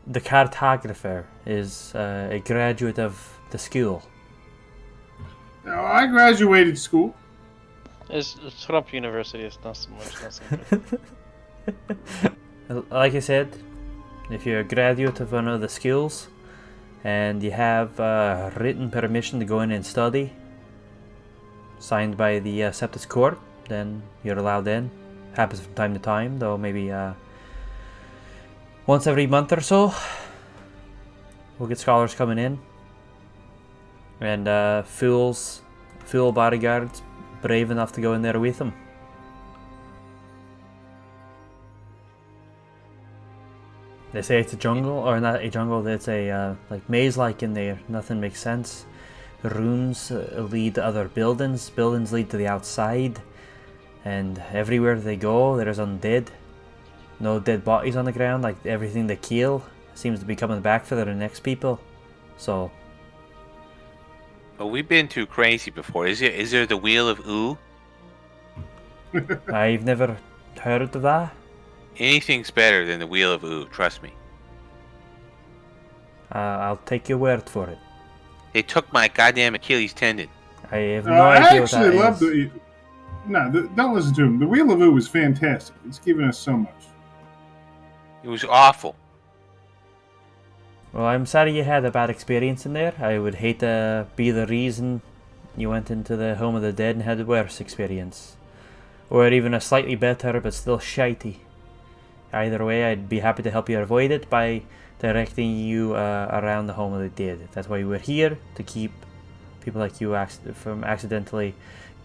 The cartographer is a graduate of the school. I graduated school. It's Trump University. It's not so much. Like I said, if you're a graduate of one of the schools and you have written permission to go in and study, signed by the Septus Court, then you're allowed in. Happens from time to time, though maybe once every month or so. We'll get scholars coming in. And fool bodyguards brave enough to go in there with them. They say it's a jungle, or not a jungle, it's a like maze-like in there. Nothing makes sense. Rooms lead to other buildings. Buildings lead to the outside. And everywhere they go, there's undead. No dead bodies on the ground. Like everything they kill seems to be coming back for their next people. So. But we've been too crazy before. Is there the Wheel of Ooh? I've never heard of that. Anything's better than the Wheel of Ooh, trust me. I'll take your word for it. They took my goddamn Achilles tendon. I have no I idea what that actually love is. don't listen to him. The Wheel of Ooh was fantastic. It's given us so much. It was awful. Well, I'm sorry you had a bad experience in there. I would hate to be the reason you went into the home of the dead and had a worse experience. Or even a slightly better but still shitey. Either way, I'd be happy to help you avoid it by directing you around the home of the dead. That's why we're here, to keep people like you from accidentally,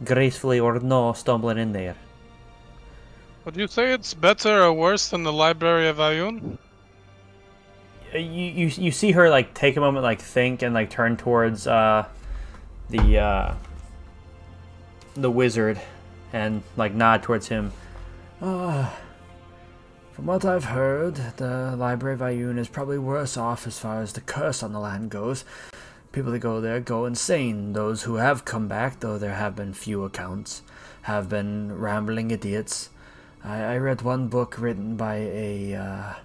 gracefully or no, stumbling in there. Would you say it's better or worse than the Library of Ayun? You see her like take a moment, like think, and like turn towards the wizard, and like nod towards him. From what I've heard, the Library of Ayun is probably worse off as far as the curse on the land goes. People that go there go insane. Those who have come back, though there have been few accounts, have been rambling idiots. I read one book written by a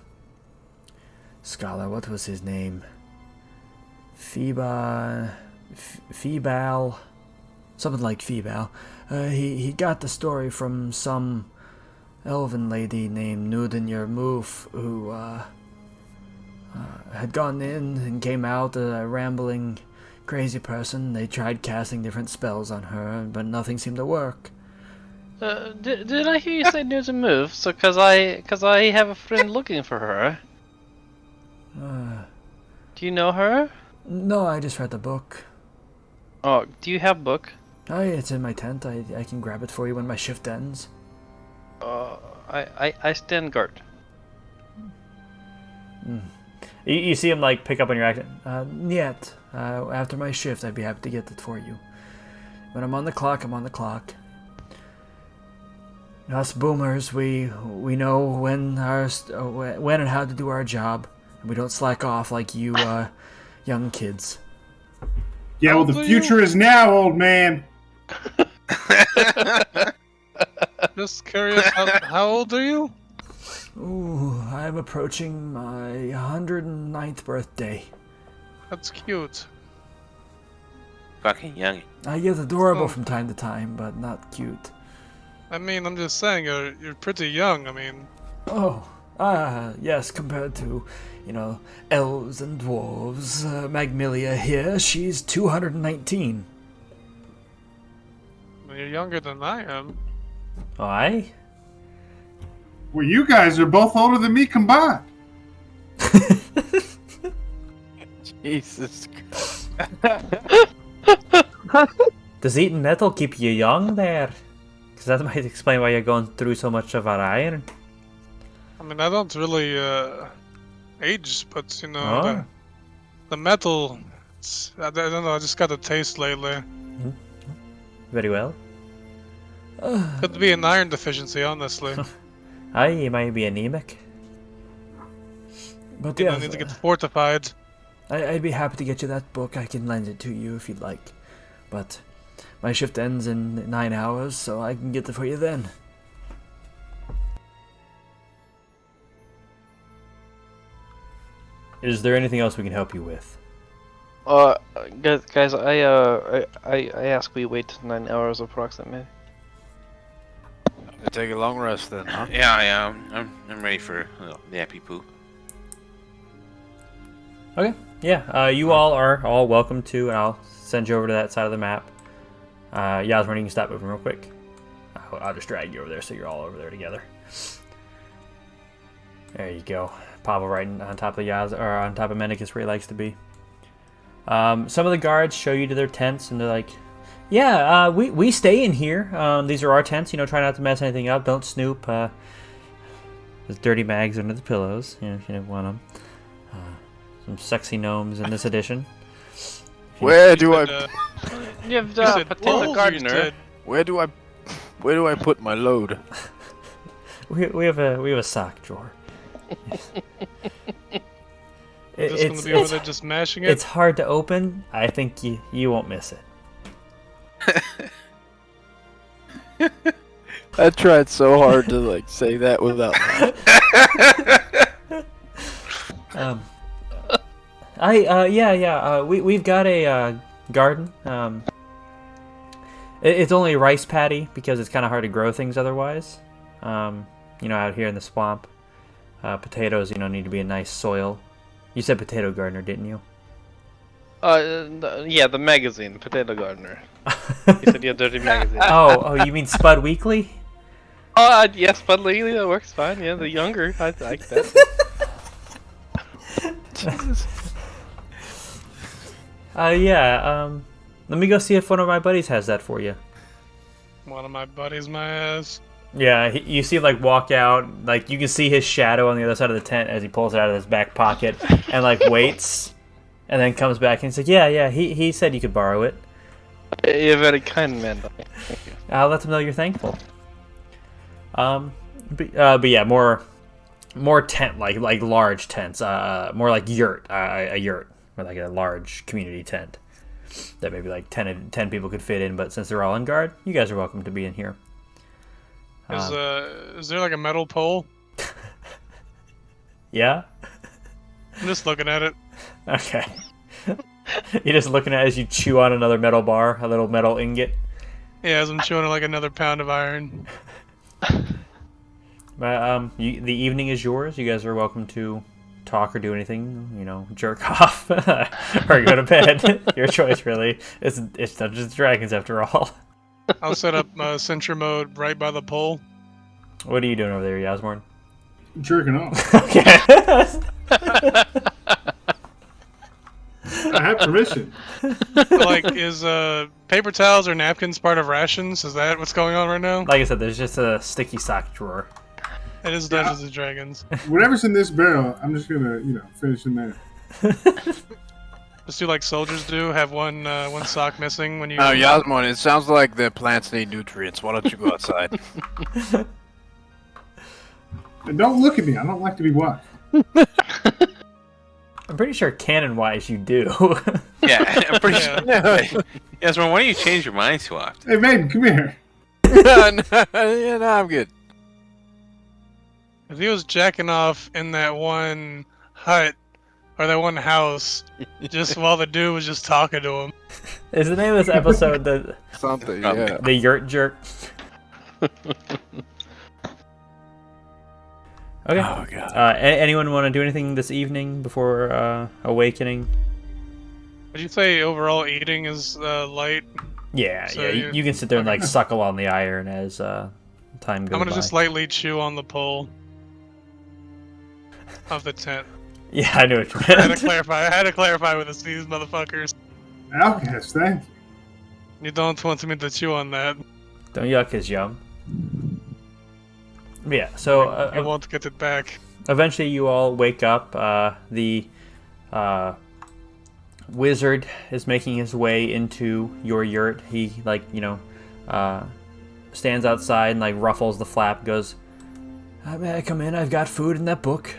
scholar. What was his name? Febal, something like Febal. He got the story from some elven lady named Nuden Yermoof, who had gone in and came out a rambling, crazy person. They tried casting different spells on her, but nothing seemed to work. Did I hear you say Newton move? So, cause I have a friend looking for her. Do you know her? No, I just read the book. Oh, do you have book? Oh, it's in my tent. I can grab it for you when my shift ends. I stand guard. You see him like pick up on your accent. Yet, after my shift, I'd be happy to get it for you. When I'm on the clock, I'm on the clock. Us boomers, we know when and how to do our job, and we don't slack off like you young kids. Yeah, well, the future is now, old man. Just curious, how old are you? Ooh, I'm approaching my 109th birthday. That's cute. Fucking young. I get adorable Oh. from time to time, but not cute. I mean, I'm just saying, you're pretty young. I mean, Oh, yes, compared to, elves and dwarves. Magmilia here, she's 219. you're younger than I am. Aye? Well, you guys are both older than me combined. Jesus Christ. Does eating nettle keep you young there? Because that might explain why you're going through so much of our iron. I mean, I don't really age, but Oh. the metal. I don't know. I just got a taste lately. Very well. Could be an iron deficiency, honestly. Aye, you might be anemic. But I yeah, need to get fortified. I'd be happy to get you that book. I can lend it to you if you'd like. But my shift ends in 9 hours, so I can get it for you then. Is there anything else we can help you with? Guys, I ask we wait 9 hours approximately. Take a long rest then, huh? Yeah, I'm ready for a little nappy poo. Okay. Yeah, you all are all welcome to, and I'll send you over to that side of the map. Yasmin, you can stop moving real quick. I'll just drag you over there so you're all over there together. There you go. Pavel right on top of on top of Mendicus where he likes to be. Some of the guards show you to their tents, and they're like, "Yeah, we stay in here. These are our tents. Try not to mess anything up. Don't snoop. There's dirty mags under the pillows. If you want them. Some sexy gnomes in this edition. Where do I You have You said Potato wolves, you Gardener. said- where do I put my load? We have a sock drawer. Just gonna be over there just mashing it. It's hard to open. I think you won't miss it. I tried so hard to say that without. We've got a garden. It's only a rice paddy because it's kind of hard to grow things otherwise. Out here in the swamp, potatoes need to be in nice soil. You said Potato Gardener, didn't you? Yeah, the magazine, Potato Gardener. You said you had dirty magazine. Oh, you mean Spud Weekly? Oh, yes, but legally that works fine. Yeah, the younger, I like that. Jesus. Let me go see if one of my buddies has that for you. One of my buddies, my ass. Yeah, you see him, like, walk out, like, you can see his shadow on the other side of the tent as he pulls it out of his back pocket and, like, waits, and then comes back and he's like, yeah, he said you could borrow it. You're very kind, man. Thank you. I'll let them know you're thankful. But yeah, more tent, like large tents, more like yurt, a yurt, or like a large community tent that maybe like 10 people could fit in, but since they're all on guard, you guys are welcome to be in here. Is there like a metal pole? Yeah? I'm just looking at it. Okay. You're just looking at it as you chew on another metal bar, a little metal ingot. Yeah, as I'm chewing like another pound of iron. But the evening is yours. You guys are welcome to talk or do anything, jerk off or go to bed. Your choice, really. It's Dungeons and Dragons after all. I'll set up Sentry mode right by the pole. What are you doing over there, Yasmorn? Jerking off. Okay. I have permission. Like, is paper towels or napkins part of rations? Is that what's going on right now? Like I said, there's just a sticky sock drawer. It is Dungeons and Dragons. Whatever's in this barrel, I'm just gonna, finish in there. Just do like soldiers do. Have one sock missing when you. Oh, Yasmon, it sounds like the plants need nutrients. Why don't you go outside? And don't look at me. I don't like to be watched. I'm pretty sure canon-wise you do. Yeah, I'm pretty sure. Yeah. Yes, why don't you change your mind so often? Hey, Maiden, come here. Yeah, no, I'm good. If he was jacking off in that one hut or that one house, just while the dude was just talking to him. Is the name of this episode Something, yeah. the Yurt Jerk? Okay. Oh, God. Anyone want to do anything this evening before awakening? Would you say overall eating is light? Yeah, So yeah. You can sit there and like suckle on the iron as time goes I'm gonna by. just lightly chew on the pole of the tent. Yeah, I knew what you I had meant. to clarify with these motherfuckers. Alkahest, thank you. You don't want me to chew on that. Don't yuck his yum. But yeah, so I won't get it back. eventually you all wake up. The wizard is making his way into your yurt. He stands outside and like ruffles the flap. Goes, "May I come in? I've got food in that book."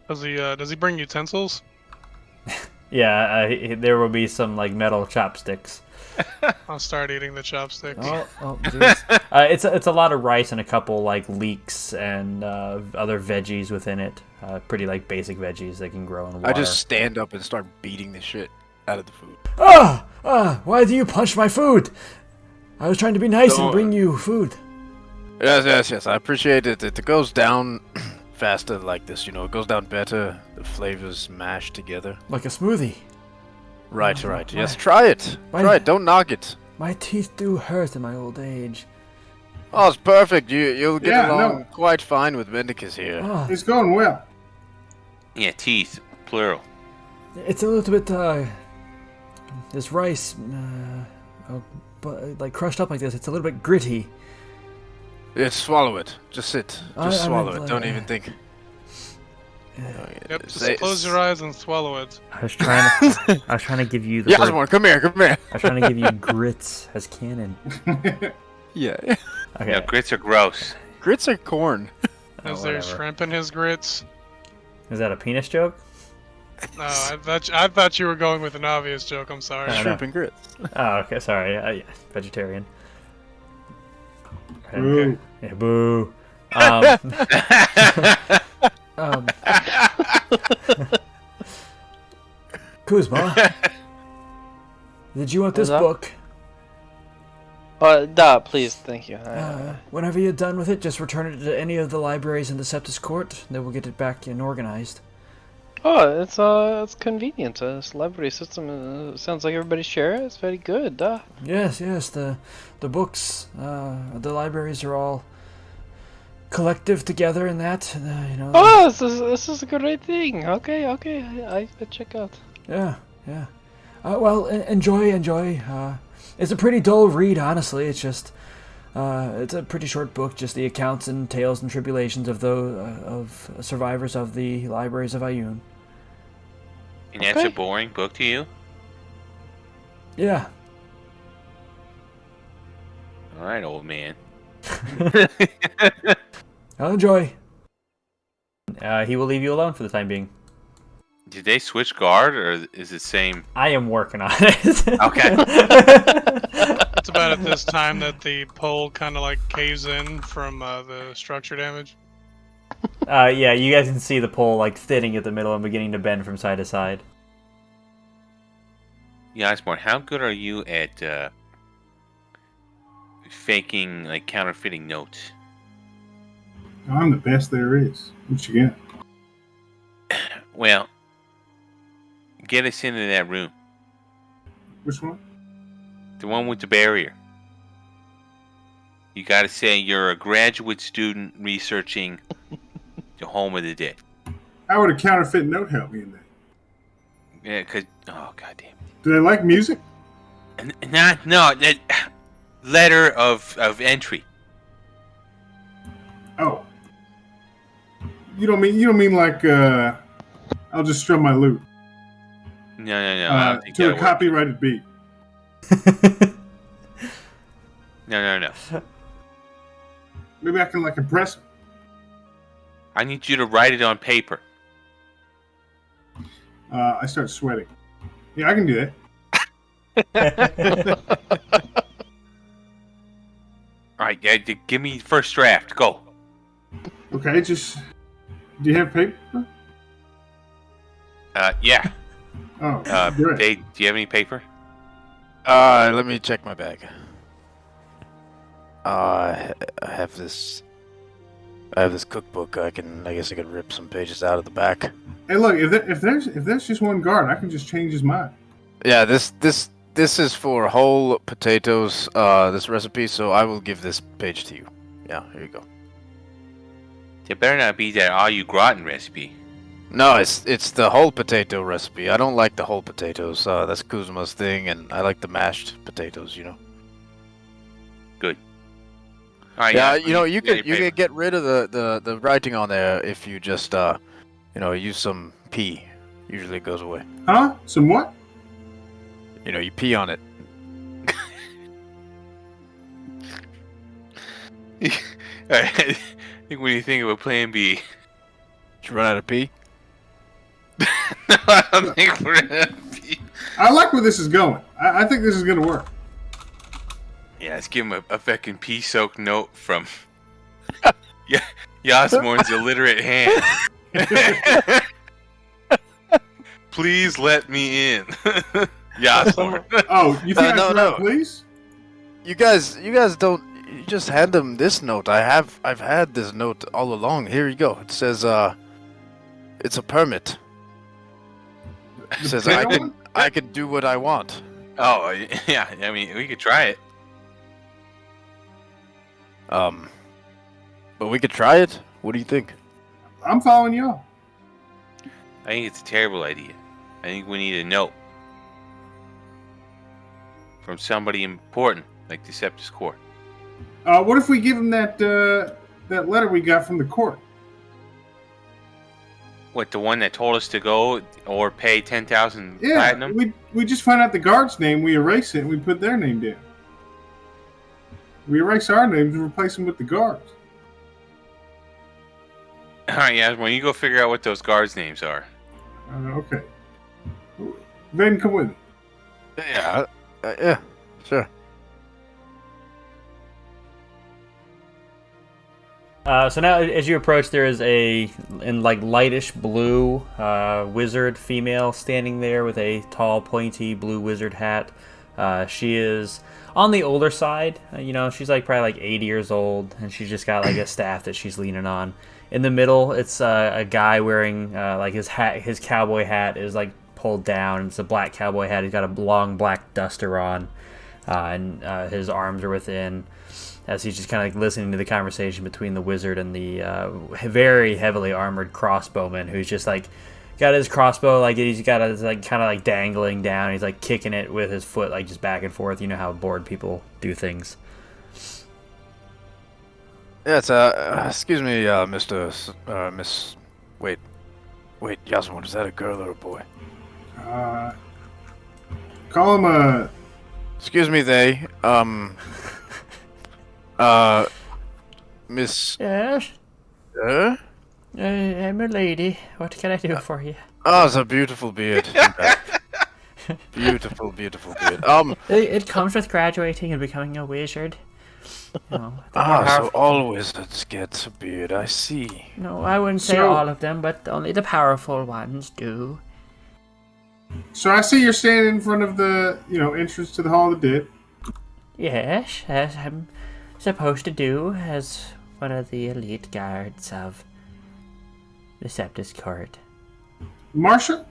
Does he bring utensils? Yeah, there will be some like metal chopsticks. I'll start eating the chopsticks. Oh, jeez. It's a lot of rice and a couple like leeks and other veggies within it. Pretty like basic veggies that can grow in water. I just stand up and start beating the shit out of the food. Why do you punch my food? I was trying to be nice and bring you food. Yes. I appreciate it. It goes down faster like this, It goes down better. The flavors mash together. Like a smoothie. Right. Yes, try it. Try it. Don't knock it. My teeth do hurt in my old age. Oh, it's perfect. You'll get Yeah, along no. quite fine with Mendicus here. It's going well. Yeah, teeth, plural. It's a little bit, this rice, but like crushed up like this, it's a little bit gritty. Yeah, swallow it. Just sit. Just I swallow meant, it. Don't even think. Yep, just close your eyes and swallow it. I was trying to give you the Yeah, word- Osborne, come here. I was trying to give you grits as canon. Yeah. Okay. Yeah, grits are gross. Grits are corn. Is there whatever. shrimp in his grits? Is that a penis joke? No, I thought you were going with an obvious joke. I'm sorry. I know. Shrimp and grits. Oh, okay, sorry. Yeah, vegetarian. Boo. Yeah, boo. Um, Kuzma, did you want this What's up? book? Please, thank you. Whenever you're done with it, just return it to any of the libraries in the Septus Court. Then we'll get it back and organized. Oh, it's convenient. This library system sounds like everybody share it. It's very good. Yes. The books, the libraries are all collective together in that. Oh, this is a great thing. Okay. I check out. Yeah. Well, enjoy. It's a pretty dull read, honestly. It's just, it's a pretty short book, just the accounts and tales and tribulations of of survivors of the libraries of Ioun. And that's a boring book to you? Yeah. All right, old man. I'll enjoy. He will leave you alone for the time being. Did they switch guard, or is it same? I am working on it. Okay. It's about at this time that the pole kind of like caves in from the structure damage. Yeah, you guys can see the pole like thinning at the middle and beginning to bend from side to side. Yeah, Osborne, how good are you at faking, like, counterfeiting notes? I'm the best there is. What you got? Well, get us into that room. Which one? The one with the barrier. You gotta say you're a graduate student researching the home of the dead. How would a counterfeit note help me in that? Yeah, cause oh goddamn. Do they like music? No, that letter of entry. Oh. You don't mean like I'll just strum my lute. No. I don't think to a that'll work. copyrighted beat. No. Maybe I can like impress them. I need you to write it on paper. I start sweating. Yeah, I can do that. All right, yeah, give me first draft. Go. Okay, just... Do you have paper? Yeah. Oh, great. Dave, do you have any paper? Let me check my bag. I have this cookbook. I guess I could rip some pages out of the back. Hey, look, if there's just one guard, I can just change his mind. Yeah, this is for whole potatoes. This recipe, so I will give this page to you. Yeah, here you go. It better not be that all you gratin recipe. No, it's the whole potato recipe. I don't like the whole potatoes. That's Kuzma's thing, and I like the mashed potatoes. Good. All right, Yeah, you could get rid of the writing on there if you just use some pee. Usually it goes away. Huh? Some what? You pee on it. I think when you think of a plan B, Did you run out of pee? no, I don't think we're gonna be. I like where this is going. I think this is going to work. Yeah, let's give him a fucking pea-soaked note from Yasmorn's illiterate hand. Please let me in, Yasmorn. Oh, you think no. please? You guys don't. You just hand him this note. I've had this note all along. Here you go. It says it's a permit. It says I can do what I want. Oh yeah, I mean we could try it. But we could try it. What do you think? I'm following y'all. I think it's a terrible idea. I think we need a note from somebody important, like the Septus Court. What if we give him that letter we got from the court? What, the one that told us to go or pay 10,000 Yeah, platinum? we just find out the guard's name, we erase it, and we put their name down. We erase our names and replace them with the guards. All right, Yasmin, you go figure out what those guards' names are. Okay. Then come with me. Yeah. Yeah. Sure. So now, as you approach, there is in lightish blue wizard female standing there with a tall, pointy blue wizard hat, She is on the older side. She's like probably like 80 years old, and she's just got like a staff that she's leaning on. In the middle, it's a guy wearing like his cowboy hat is like pulled down. It's a black cowboy hat. He's got a long black duster on, and his arms are within. As he's just kind of like listening to the conversation between the wizard and the very heavily armored crossbowman, who's just like got his crossbow, like he's got it like kind of like dangling down. He's like kicking it with his foot, like just back and forth. You know how bored people do things. Yes, excuse me, Miss... Wait, Yasmin, is that a girl or a boy? Call him a... Excuse me, they, Miss... Yes? Uh? I'm a lady. What can I do for you? Oh, it's a beautiful beard. Beautiful beard. It comes with graduating and becoming a wizard. So all wizards get a beard, I see. No, I wouldn't say all of them, but only the powerful ones do. So I see you're standing in front of the, entrance to the Hall of the Dead. Yes, as I'm supposed to do as one of the elite guards of the Septus Court. Marcia?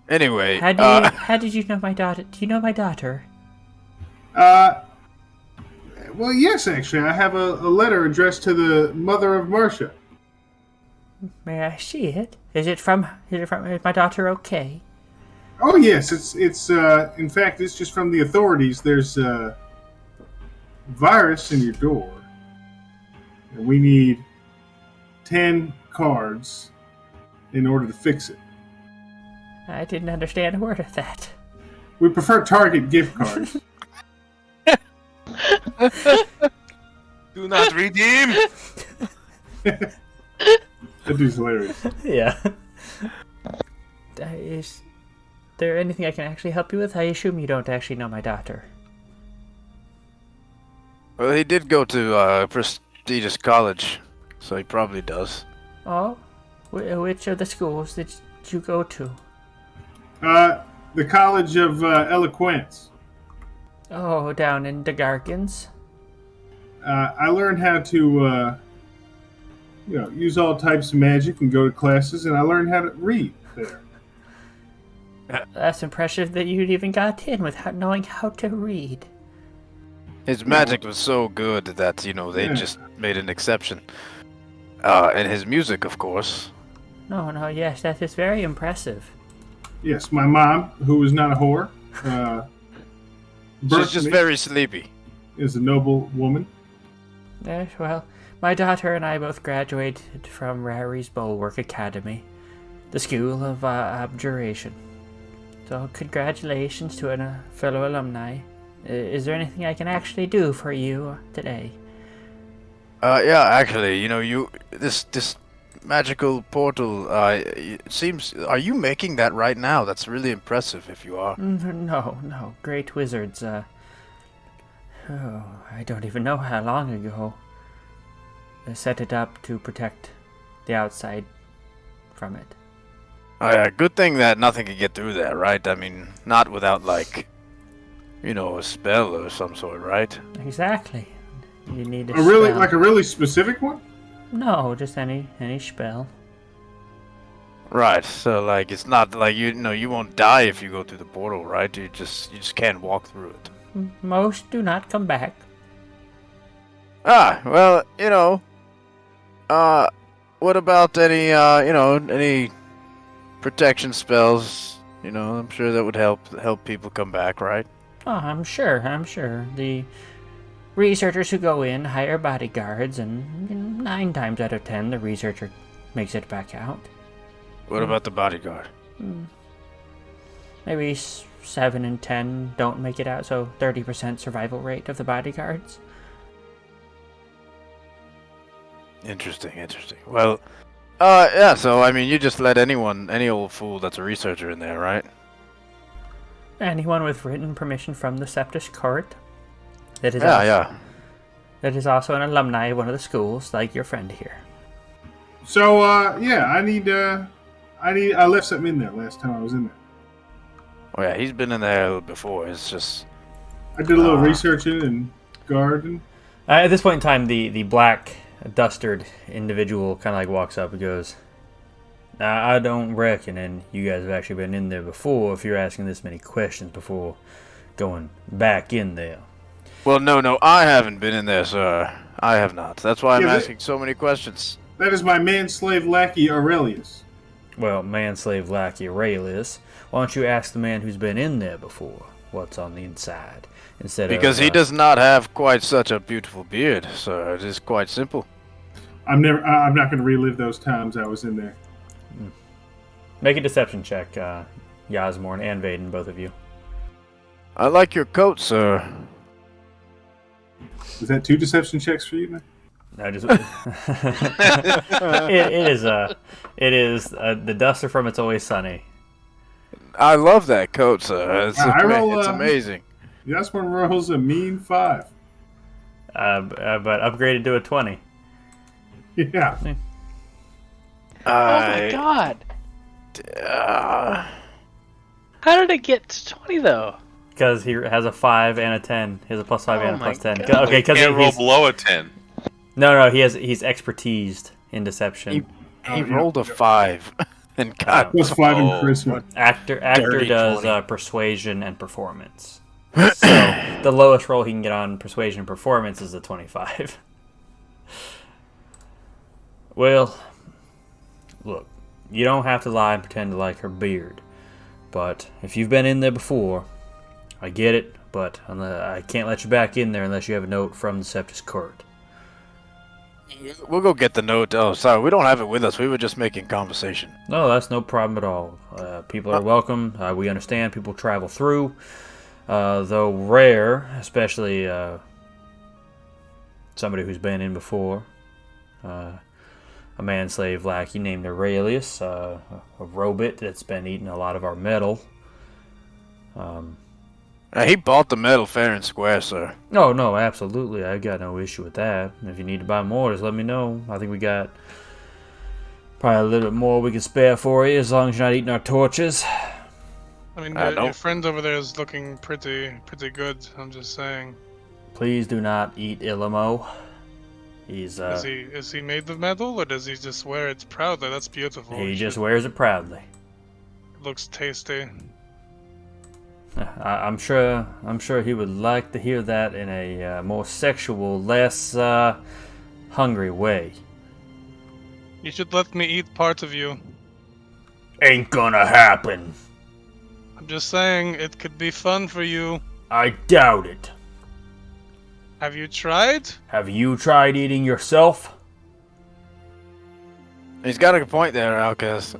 Anyway, how did you know my daughter? Do you know my daughter? Well, yes, actually. I have a letter addressed to the mother of Marcia. May I see it? Is my daughter okay? Oh, yes. It's in fact, it's just from the authorities. There's a virus in your door. And we need 10 cards in order to fix it. I didn't understand a word of that. We prefer Target gift cards. Do not redeem! That dude's hilarious. Yeah. Is there anything I can actually help you with? I assume you don't actually know my daughter. Well, he did go to a prestigious college, so he probably does. Oh? Which of the schools did you go to? The College of Eloquence. Oh, down in the Gargans? I learned how to, use all types of magic and go to classes, and I learned how to read there. That's impressive that you even got in without knowing how to read. His magic was so good that, they just made an exception. And his music, of course. No, yes, that is very impressive. Yes, my mom, who is not a whore, she's just very sleepy. Is a noble woman. Yes, well, my daughter and I both graduated from Rary's Bulwark Academy, the School of Abjuration. So congratulations to a fellow alumni. Is there anything I can actually do for you today? Yeah, actually, this magical portal, it seems... Are you making that right now? That's really impressive, if you are. No. Great wizards, I don't even know how long ago. They set it up to protect the outside from it. Oh, yeah, good thing that nothing can get through there, right? I mean, not without, a spell or some sort, right? Exactly. You need a really, spell. a really specific one? No, just any spell. Right, so, it's not like, you won't die if you go through the portal, right? You just can't walk through it. Most do not come back. Ah, well, what about any, any protection spells? I'm sure that would help people come back, right? Oh, I'm sure. The researchers who go in hire bodyguards, and 9 times out of 10, the researcher makes it back out. What about the bodyguard? Maybe 7 and 10 don't make it out, so 30% survival rate of the bodyguards. Interesting. Well, yeah, so, I mean, you just let any old fool that's a researcher in there, right? Anyone with written permission from the Septus Court. That is That is also an alumni of one of the schools, like your friend here. So, I left something in there last time I was in there. Oh yeah, he's been in there before. It's just I did a little researching and garden. At this point in time, the black dustered individual kind of like walks up and goes, I don't reckon, and you guys have actually been in there before if you're asking this many questions before going back in there. Well, no, I haven't been in there, sir. I have not. That's why I'm Yeah, asking so many questions. That is my man-slave lackey Aurelius. Well, man-slave lackey Aurelius, why don't you ask the man who's been in there before what's on the inside? Because he does not have quite such a beautiful beard, sir. It is quite simple. I'm not going to relive those times I was in there. Make a deception check, Yasmorn and Vaden, both of you. I like your coat, sir. Is that 2 deception checks for you, man? No, just it is the duster from It's Always Sunny. I love that coat, sir. It's it's amazing. Yasmorn rolls a mean 5. But upgraded to a 20. Yeah. Oh my god! How did it get to 20 though? Because he has a 5 and a 10. He has a +5 and a my +10. God. Okay, because Can't roll below a 10. No, he's expertised in deception. He rolled a 5 and got Plus 5 in charisma. Actor Dirty does 20. persuasion and performance. So the lowest roll he can get on persuasion and performance is a 25. Well, look, you don't have to lie and pretend to like her beard. But if you've been in there before, I get it, but I can't let you back in there unless you have a note from the Septus Court. We'll go get the note. Oh, sorry, we don't have it with us. We were just making conversation. No, that's no problem at all. People are welcome. We understand people travel through, though rare, especially somebody who's been in before. A man-slave lackey named Aurelius, a robot that's been eating a lot of our metal. He bought the metal fair and square, sir. No, absolutely. I got no issue with that. If you need to buy more, just let me know. I think we got probably a little bit more we can spare for you, as long as you're not eating our torches. I mean, no. your friend over there is looking pretty good. I'm just saying. Please do not eat Illimo. He's Is he made of metal, or does he just wear it proudly? That's beautiful. he just wears it proudly. It looks tasty. I'm sure he would like to hear that in a more sexual, less hungry way. You should let me eat part of you. Ain't gonna happen. I'm just saying, it could be fun for you. I doubt it. Have you tried? Have you tried eating yourself? He's got a good point there, Alkahest.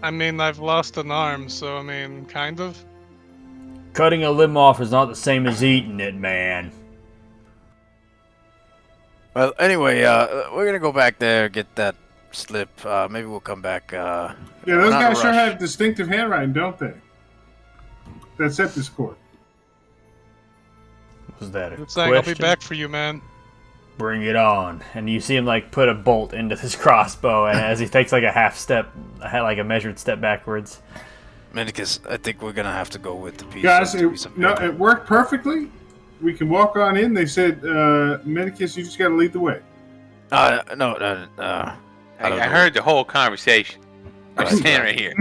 I mean, I've lost an arm, so I mean, kind of. Cutting a limb off is not the same as eating it, man. Well, anyway, we're gonna go back there, get that slip. Maybe we'll come back. Yeah, those not in a guys sure rush. have distinctive handwriting, don't they? That's at this court. Was that a I'm saying I'll be question? back for you, man. Bring it on. And you see him like put a bolt into his crossbow, and as he takes like a half step, like a measured step backwards. Mendicus, I think we're gonna have to go with the piece. Guys, piece of paper. it worked perfectly. We can walk on in. They said, Mendicus, you just got to lead the way. I heard the whole conversation. I'm Right. standing right here.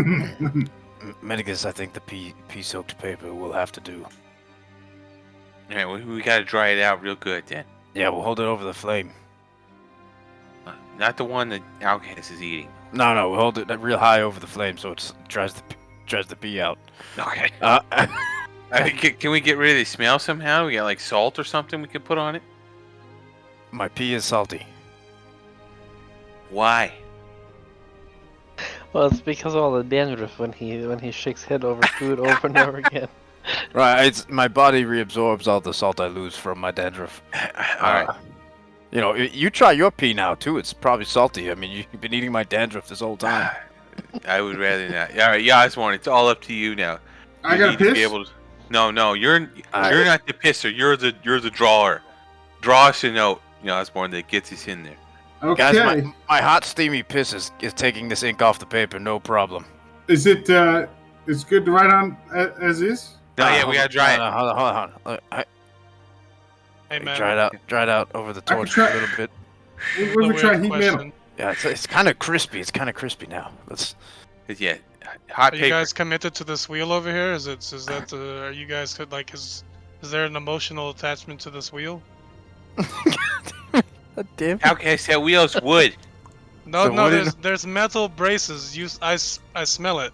Mendicus, I think the pea-soaked paper will have to do. All right, we got to dry it out real good then. Yeah, we'll hold it over the flame. Not the one that Alkahest is eating. No, we'll hold it real high over the flame so it dries the pea out. Okay. Can we get rid of the smell somehow? We got like salt or something we could put on it? My pea is salty. Why? Well, it's because of all the dandruff when he shakes head over food over and over again. Right, my body reabsorbs all the salt I lose from my dandruff. All right. You know, you try your pea now too. It's probably salty. I mean, you've been eating my dandruff this whole time. I would rather not. All right, Yasmorn, it's all up to you now. I You got need to to piss? be able to. No, you're not the pisser. You're the drawer. Draw us a note, Yasmorn, that gets us in there. Okay. Guys, my hot steamy piss is taking this ink off the paper. No problem. Is it it's good to ride on as is. No, yeah, we gotta dry it. Hold on. Hey man, Dry it out over the I can torch try- a little bit. What a if we try weird heat metal? question. Yeah, it's kind of crispy. It's kind of crispy now. Let's. Yeah, hot Are paper. you guys committed to this wheel over here? Is that are you guys like is there an emotional attachment to this wheel? Damn. Alkahest, that wheel's wood. No, So no, what do you there's metal braces. I smell it.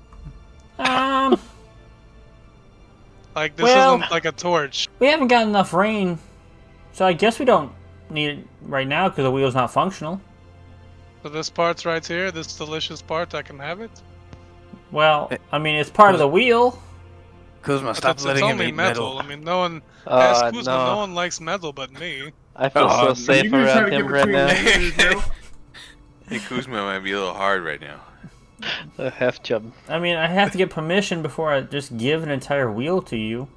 Like this Well- isn't like a torch. We haven't got enough rain, so I guess we don't need it right now because the wheel's not functional. So this part's right here. This delicious part, I can have it. Well, I mean, it's part of the wheel. Kuzma, But stop it's letting him only eat metal. metal. I mean, no one. Ask Kuzma, no. no one likes metal but me. I feel so Are safe you gonna try around to him get right between now. me and metal? Hey, Kuzma might be a little hard right now. A half chub. I mean, I have to get permission before I just give an entire wheel to you.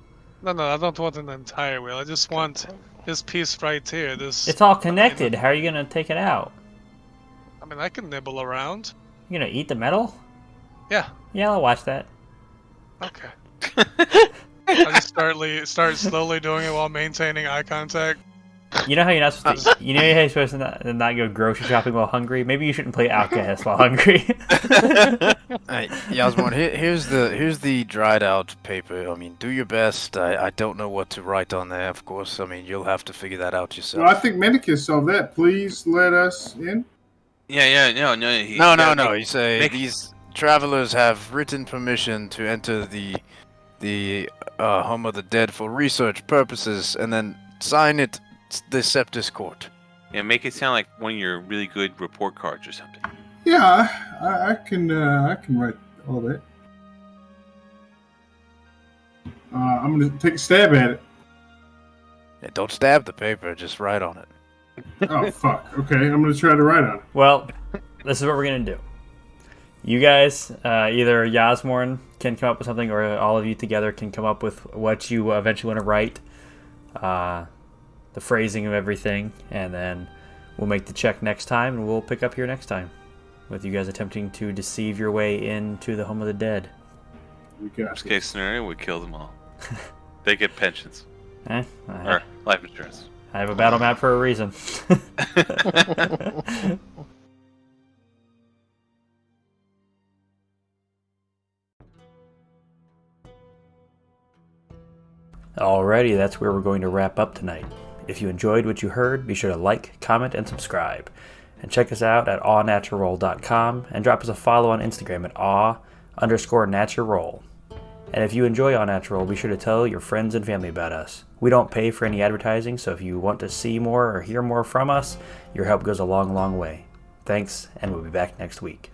No, I don't want an entire wheel. I just want this piece right here. This. It's all connected. How are you gonna take it out? I mean, I can nibble around. You gonna eat the metal? Yeah. Yeah, I'll watch that. Okay. I just start slowly doing it while maintaining eye contact. You know how you're not supposed to. You know how you're supposed to not go grocery shopping while hungry. Maybe you shouldn't play Alkahest while hungry. Hey, Yasmon, here's the dried out paper. I mean, do your best. I don't know what to write on there, of course. I mean, you'll have to figure that out yourself. Well, I think Mendicus saw that. Please let us in. Yeah, no. No. You say these travelers have written permission to enter the home of the dead for research purposes, and then sign it. The Septus Court. Yeah, make it sound like one of your really good report cards or something. Yeah, I can write all that. I'm gonna take a stab at it. Yeah, don't stab the paper. Just write on it. Oh fuck. Okay, I'm gonna try to write on it. Well, this is what we're gonna do. You guys, either Yasmorn can come up with something, or all of you together can come up with what you eventually want to write. The phrasing of everything, and then we'll make the check next time, and we'll pick up here next time with you guys attempting to deceive your way into the home of the dead. We got Worst it. case scenario, we kill them all. They get pensions I or life insurance. have a battle map for a reason. Alrighty, that's where we're going to wrap up tonight. If you enjoyed what you heard, be sure to like, comment, and subscribe. And check us out at awnatural.com and drop us a follow on Instagram at aw_natural. And if you enjoy All Natural, be sure to tell your friends and family about us. We don't pay for any advertising, so if you want to see more or hear more from us, your help goes a long, long way. Thanks, and we'll be back next week.